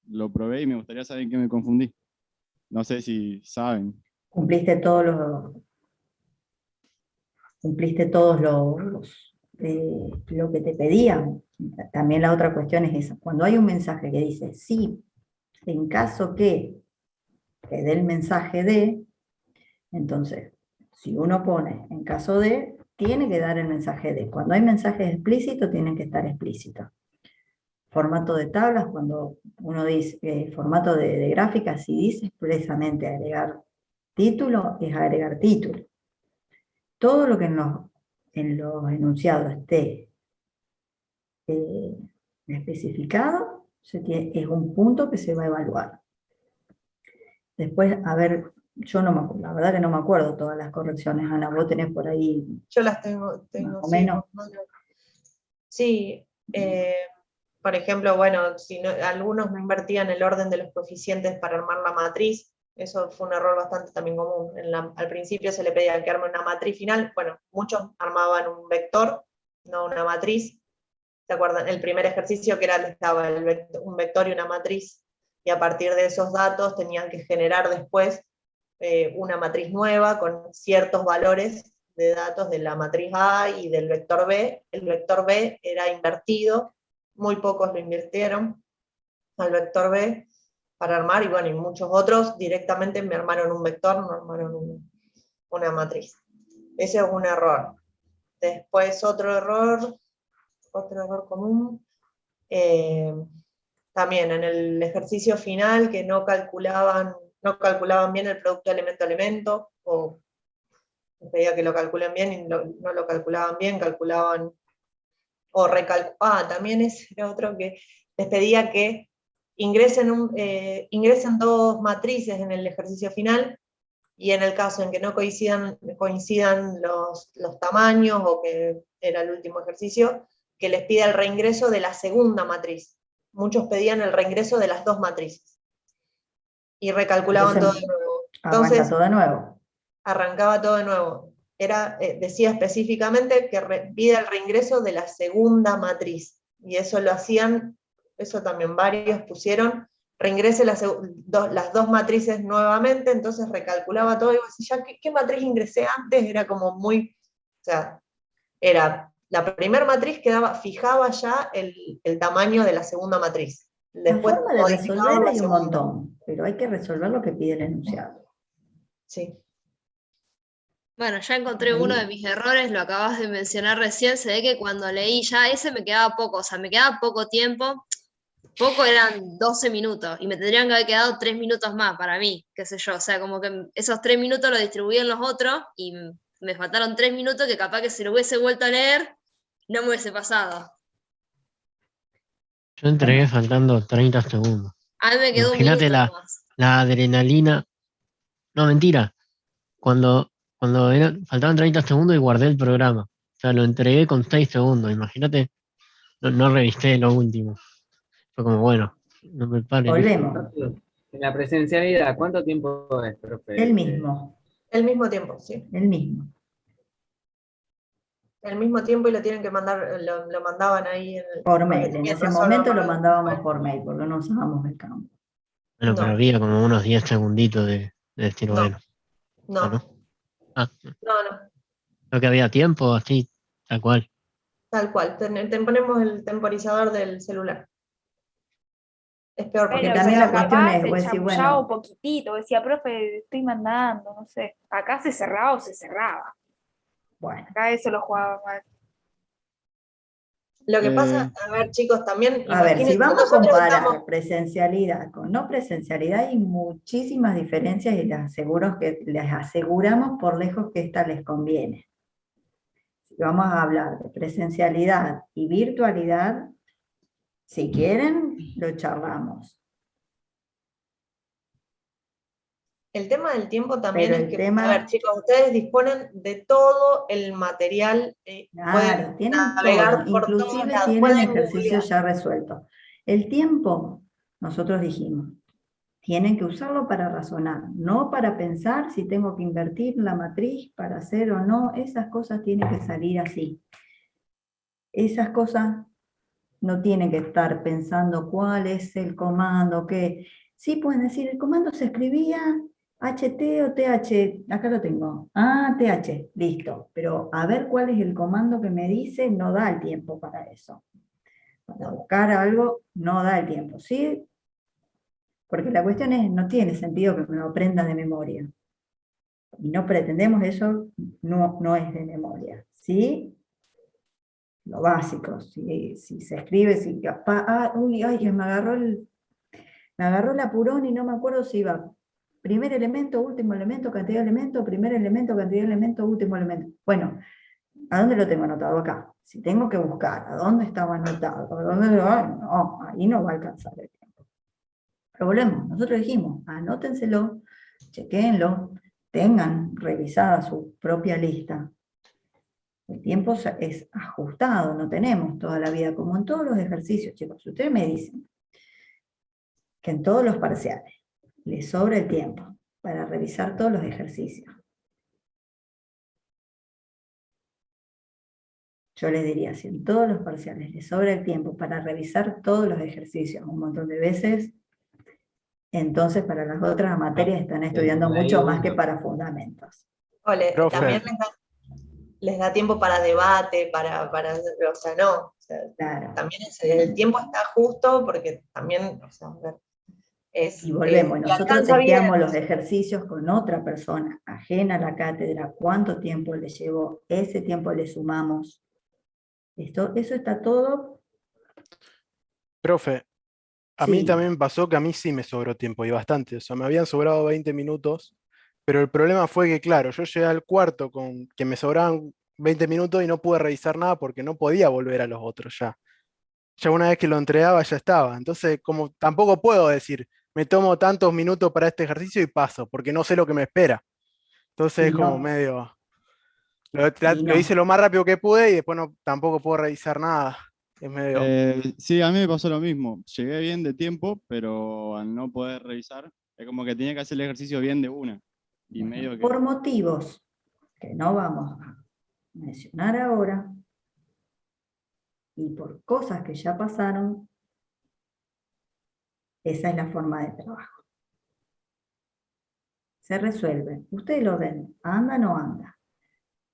lo probé y me gustaría saber en qué me confundí. No sé si saben. Cumpliste todos lo que te pedían. También la otra cuestión es esa. Cuando hay un mensaje que dice, sí, en caso que dé el mensaje de, entonces, si uno pone en caso de, tiene que dar el mensaje de. Cuando hay mensajes explícitos, tienen que estar explícitos. Formato de tablas, cuando uno dice formato de gráficas, si dice expresamente agregar título, es agregar título. Todo lo que en los enunciados esté especificado, es un punto que se va a evaluar. Después, a ver, Yo no me acuerdo, la verdad que no me acuerdo todas las correcciones, Ana, vos tenés por ahí Yo las tengo más o sí, menos. Sí, por ejemplo, bueno, si algunos no invertían el orden de los coeficientes para armar la matriz, eso fue un error bastante también común. Al principio se le pedía que arme una matriz final, bueno, muchos armaban un vector, no una matriz. ¿Se acuerdan? El primer ejercicio que estaba un vector y una matriz, y a partir de esos datos tenían que generar después una matriz nueva con ciertos valores de datos de la matriz A y del vector B. El vector B era invertido, muy pocos lo invirtieron al vector B para armar, y bueno, y muchos otros directamente me armaron un vector, no armaron una matriz. Ese es un error. Después otro error común, también en el ejercicio final, que no calculaban bien el producto elemento-elemento, o les pedía que lo calculen bien y no lo calculaban bien, calculaban, también ese era otro que les pedía que ingresen dos matrices en el ejercicio final, y en el caso en que no coincidan los tamaños, o que era el último ejercicio, que les pida el reingreso de la segunda matriz. Muchos pedían el reingreso de las dos matrices. Y recalculaban todo de nuevo. Entonces, arranca todo de nuevo. Arrancaba todo de nuevo. Decía específicamente que pida el reingreso de la segunda matriz. Y eso lo hacían, eso también varios pusieron, reingrese las dos matrices nuevamente, entonces recalculaba todo, y decía, ¿qué matriz ingresé antes? Era como muy, o sea, era la primera matriz fijaba ya el tamaño de la segunda matriz. Después la forma de resolver hay un montón, pero hay que resolver lo que pide el enunciado. Sí. Bueno, ya encontré uno de mis errores, lo acabas de mencionar recién, se ve que cuando leí ya ese me quedaba poco, o sea, me quedaba poco tiempo, poco eran 12 minutos, y me tendrían que haber quedado 3 minutos más para mí, qué sé yo, o sea, como que esos 3 minutos los distribuí en los otros, y me faltaron 3 minutos que capaz que si lo hubiese vuelto a leer, no me hubiese pasado. Yo entregué faltando 30 segundos. A mí me quedó Imagínate un minuto más. la adrenalina. No, mentira. Cuando faltaban 30 segundos y guardé el programa. O sea, lo entregué con 6 segundos. Imagínate, no revisé lo último. Fue como, bueno, no me paren. Volvemos. En la presencialidad, ¿cuánto tiempo es, profe? El mismo. El mismo tiempo, sí. El mismo. El mismo tiempo, y lo tienen que mandar, lo mandaban ahí. Por mail. En ese momento lo mandábamos por mail, porque no usábamos el campo. Bueno, pero había como unos 10 segunditos de decir, bueno. No. ¿No? No. Creo que había tiempo, así, tal cual. Tal cual. Te ponemos el temporizador del celular. Es peor, porque también la cuestión es, se chamullaba un poquitito, decía, profe, estoy mandando, no sé. Acá se cerraba o se cerraba. Bueno. Acá eso lo jugaba mal. Lo que pasa, a ver, chicos, también. A ver, si vamos a comparar presencialidad con no presencialidad, hay muchísimas diferencias, y les aseguramos por lejos que esta les conviene. Si vamos a hablar de presencialidad y virtualidad, si quieren, lo charlamos. El tema del tiempo también Pero es que, a ver, chicos, ustedes disponen de todo el material, claro, tienen navegar todo, por todos inclusive lados, tienen ejercicios ya resueltos. El tiempo, nosotros dijimos, tienen que usarlo para razonar, no para pensar si tengo que invertir la matriz para hacer o no. Esas cosas tienen que salir así. Esas cosas no tienen que estar pensando cuál es el comando, que sí pueden decir, el comando se escribía HT o TH, acá lo tengo, TH, listo, pero a ver cuál es el comando que me dice, no da el tiempo para eso. Para buscar algo, no da el tiempo, ¿sí? Porque la cuestión es, no tiene sentido que me lo aprenda de memoria. Y no pretendemos eso, no es de memoria, ¿sí? Lo básico, si se escribe, me agarró el apurón y no me acuerdo si iba primer elemento, último elemento, cantidad de elementos, primer elemento, cantidad de elementos, último elemento. Bueno, ¿a dónde lo tengo anotado? Acá. Si tengo que buscar, ¿a dónde estaba anotado? No, ahí no va a alcanzar el tiempo. Pero volvemos, nosotros dijimos, anótenselo chequéenlo, tengan revisada su propia lista. El tiempo es ajustado, no tenemos toda la vida, como en todos los ejercicios, chicos. Si ustedes me dicen que en todos los parciales les sobra el tiempo para revisar todos los ejercicios, yo les diría, si en todos los parciales les sobra el tiempo para revisar todos los ejercicios un montón de veces, entonces para las otras materias están estudiando mucho más que para fundamentos. También les da tiempo para debate, o sea, no. O sea, claro. También el tiempo está justo porque también, o sea, y volvemos, nosotros testeamos los ejercicios con otra persona ajena a la cátedra, cuánto tiempo le llevó, ese tiempo le sumamos. Eso está todo. Profe, a mí también me pasó que a mí sí me sobró tiempo, y bastante. O sea, me habían sobrado 20 minutos, pero el problema fue que, claro, yo llegué al cuarto con que me sobraban 20 minutos y no pude revisar nada porque no podía volver a los otros ya. Ya una vez que lo entregaba ya estaba. Entonces, como tampoco puedo decir, me tomo tantos minutos para este ejercicio y paso, porque no sé lo que me espera. Entonces es como medio... Lo hice lo más rápido que pude y después tampoco puedo revisar nada. Es medio... Sí, a mí me pasó lo mismo. Llegué bien de tiempo, pero al no poder revisar, es como que tenía que hacer el ejercicio bien de una. Y medio que... Por motivos que no vamos a mencionar ahora, y por cosas que ya pasaron, esa es la forma de trabajo. Se resuelve. Ustedes lo ven, anda o no anda.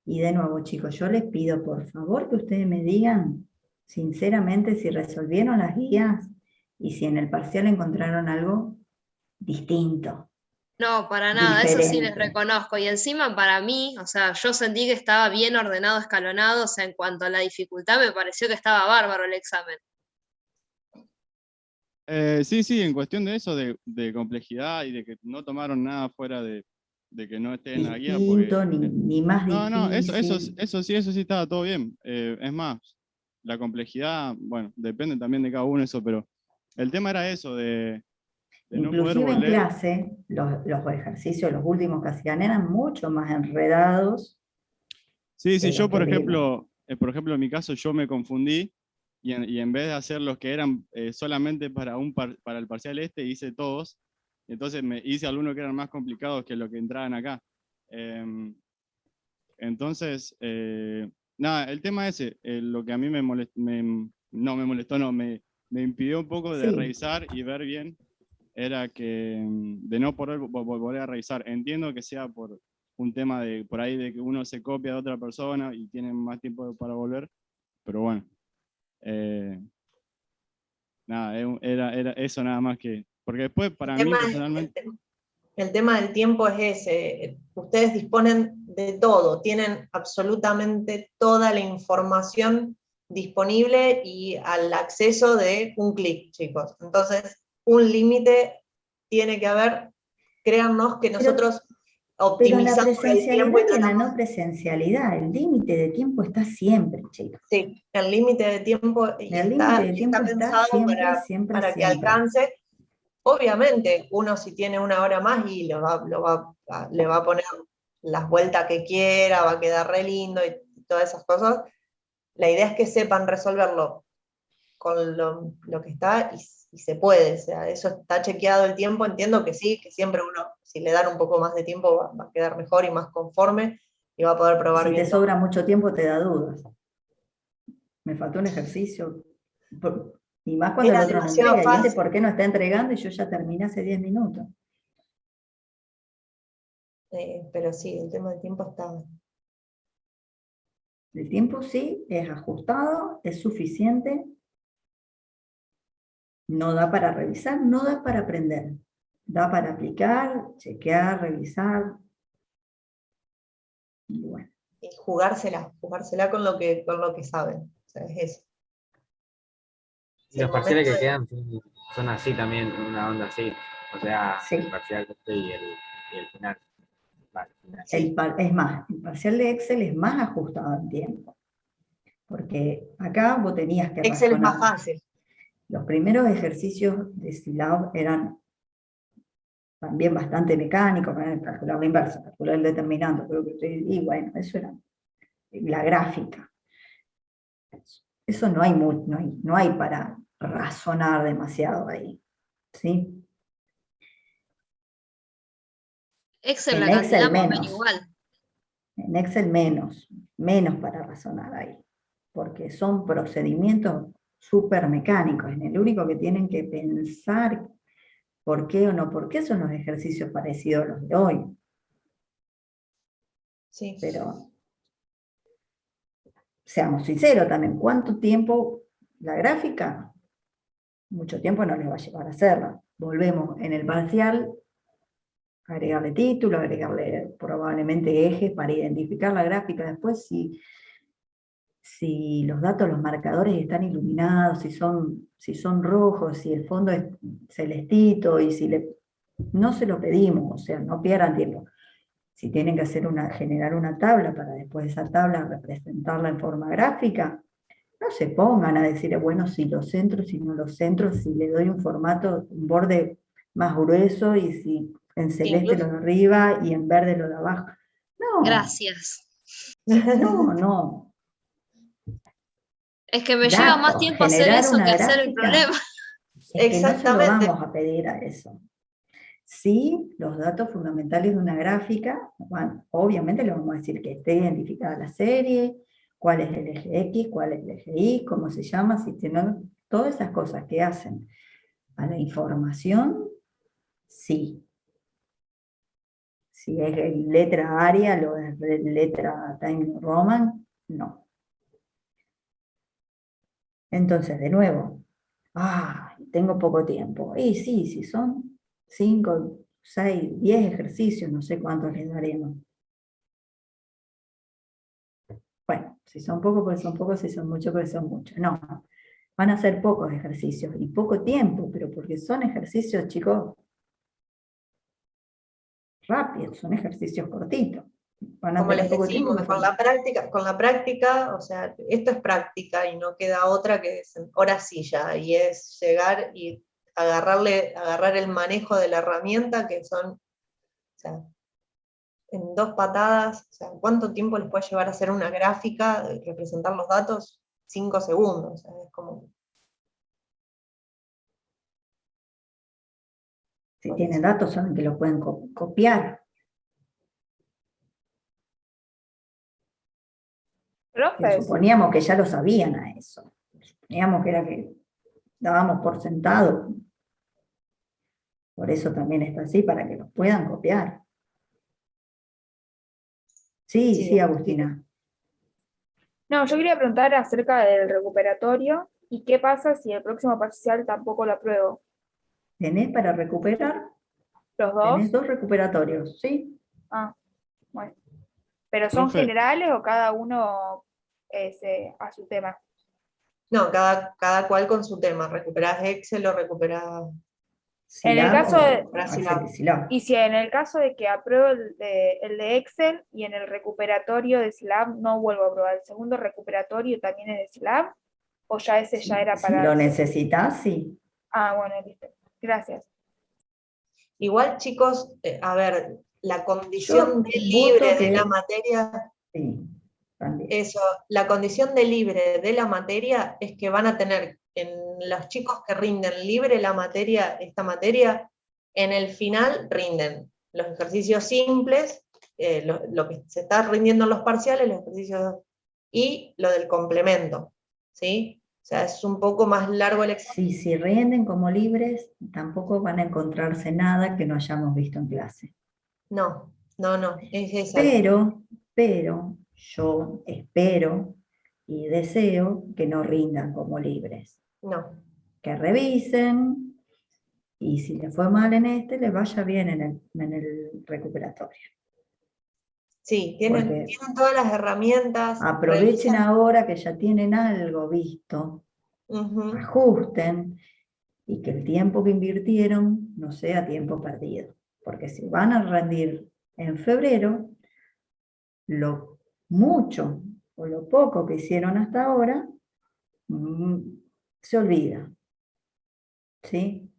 Y de nuevo, chicos, yo les pido por favor que ustedes me digan sinceramente si resolvieron las guías y si en el parcial encontraron algo distinto. No, para nada, diferente. eso sí les reconozco. Y encima para mí, o sea, yo sentí que estaba bien ordenado, escalonado, o sea, en cuanto a la dificultad me pareció que estaba bárbaro el examen. Sí, en cuestión de eso, de complejidad y de que no tomaron nada fuera de que no esté en la guía. Distinto, ni más difícil. No, eso sí estaba todo bien. Es más, la complejidad, bueno, depende también de cada uno eso, pero el tema era eso, de no poder Inclusive volver. En clase, los ejercicios, los últimos que hacían, eran mucho más enredados. Sí, yo por ejemplo, en mi caso yo me confundí y en vez de hacer los que eran solamente para el parcial hice todos. Entonces me hice algunos que eran más complicados que los que entraban acá. Entonces, nada, el tema ese, lo que a mí me impidió un poco de revisar y ver bien, era que de no poder volver a revisar. Entiendo que sea por un tema de por ahí de que uno se copia de otra persona y tiene más tiempo para volver, pero bueno. Nada, era eso nada más que... Porque después para mí personalmente... El tema del tiempo es ese. Ustedes disponen de todo, tienen absolutamente toda la información disponible y al acceso de un clic, chicos. Entonces, un límite tiene que haber. Créannos que nosotros optimizamos el tiempo. Pero en la no presencialidad, el límite de tiempo está siempre, chicos. Sí, el límite de tiempo está pensado para que alcance. Obviamente, uno si tiene una hora más y le va a poner las vueltas que quiera, va a quedar re lindo y todas esas cosas. La idea es que sepan resolverlo con lo que está y se puede. O sea, eso está chequeado el tiempo, entiendo que sí, que siempre uno, si le dan un poco más de tiempo, va a quedar mejor y más conforme y va a poder probar bien. Si te sobra mucho tiempo, te da dudas. Me faltó un ejercicio. Y más cuando el otro no entrega. ¿Y este por qué no está entregando? Y yo ya terminé hace 10 minutos. Pero sí, el tema del tiempo está... El tiempo sí, es ajustado, es suficiente. No da para revisar, no da para aprender. Da para aplicar, chequear, revisar. Y bueno. Y jugársela con lo que saben. O sea, es eso. Y los parciales que quedan son así también, una onda así. O sea, el parcial y el final. Vale, es más, el parcial de Excel es más ajustado en tiempo. Porque acá vos tenías que Excel es más fácil. Los primeros ejercicios de Silab eran también bastante mecánico, calcular la inversa, calcular el determinante, creo que y bueno, eso era la gráfica. Eso no hay, no hay para razonar demasiado ahí, ¿sí? Excel, En la cantidad Excel más o menos menos. igual. En Excel menos para razonar ahí, porque son procedimientos súper mecánicos. En el único que tienen que pensar por qué o no por qué son los ejercicios parecidos a los de hoy. Sí. Pero seamos sinceros también, ¿cuánto tiempo la gráfica? Mucho tiempo no les va a llevar a hacerla. Volvemos en el parcial, agregarle título, agregarle probablemente ejes para identificar la gráfica. Después, si los datos, los marcadores están iluminados, si son rojos, si el fondo es celestito, y no se lo pedimos, o sea, no pierdan tiempo. Si tienen que generar una tabla para después de esa tabla representarla en forma gráfica, no se pongan a decir, bueno, si los centro, si no los centro, si le doy un formato, un borde más grueso, y si en celeste lo de arriba y en verde lo de abajo. No. Gracias. No. Es que me lleva más tiempo hacer eso que hacer el problema. Es que no se lo vamos a pedir a eso. Sí, los datos fundamentales de una gráfica, bueno, obviamente le vamos a decir que esté identificada la serie, cuál es el eje X, cuál es el eje Y, cómo se llama, si tiene, todas esas cosas que hacen a la información, sí. Si es letra Arial o es letra Times Roman, no. Entonces, de nuevo, tengo poco tiempo. Y sí, si son 5, 6, 10 ejercicios, no sé cuántos les daremos. Bueno, si son pocos, pues son pocos, si son muchos, pues son muchos. No, van a ser pocos ejercicios y poco tiempo, pero porque son ejercicios, chicos, rápidos, son ejercicios cortitos. Van a Como tener les poco decimos, tiempo. con la práctica, o sea, esto es práctica y no queda otra que horas sí ya, y es llegar y agarrar el manejo de la herramienta, que son, o sea, en 2 patadas, o sea, ¿cuánto tiempo les puede llevar a hacer una gráfica, representar los datos? 5 segundos, o sea, es como... Si tienen datos, saben que lo pueden copiar. Que suponíamos que ya lo sabían a eso. Suponíamos que era que dábamos por sentado. Por eso también está así, para que los puedan copiar. Sí, Agustina. No, yo quería preguntar acerca del recuperatorio y qué pasa si el próximo parcial tampoco lo apruebo. ¿Tenés para recuperar? ¿Los dos? Tenés 2 recuperatorios, ¿sí? Bueno. ¿Pero son generales o cada uno a su tema? No, cada cual con su tema. Recuperás Excel o recuperás... En el caso y si en el caso de que apruebo el de Excel y en el recuperatorio de SILAB no vuelvo a aprobar, el segundo recuperatorio también es de SILAB, o ya ese ya era para... Si lo necesitas, sí. Bueno, listo. Gracias. Igual, chicos, a ver, la condición de libre de la materia... Sí, eso, la condición de libre de la materia es que van a tener, en los chicos que rinden libre la materia, esta materia, en el final rinden los ejercicios simples, lo que se está rindiendo en los parciales, los ejercicios, y lo del complemento, ¿sí? O sea, es un poco más largo el examen. Si rinden como libres, tampoco van a encontrarse nada que no hayamos visto en clase. No, es esa. Pero yo espero y deseo que no rindan como libres. No. Que revisen, y si les fue mal en les vaya bien en el recuperatorio. Sí, tienen todas las herramientas. Aprovechen ahora que ya tienen algo visto, ajusten, y que el tiempo que invirtieron no sea tiempo perdido. Porque si van a rendir en febrero, lo mucho o lo poco que hicieron hasta ahora se olvida. ¿Sí?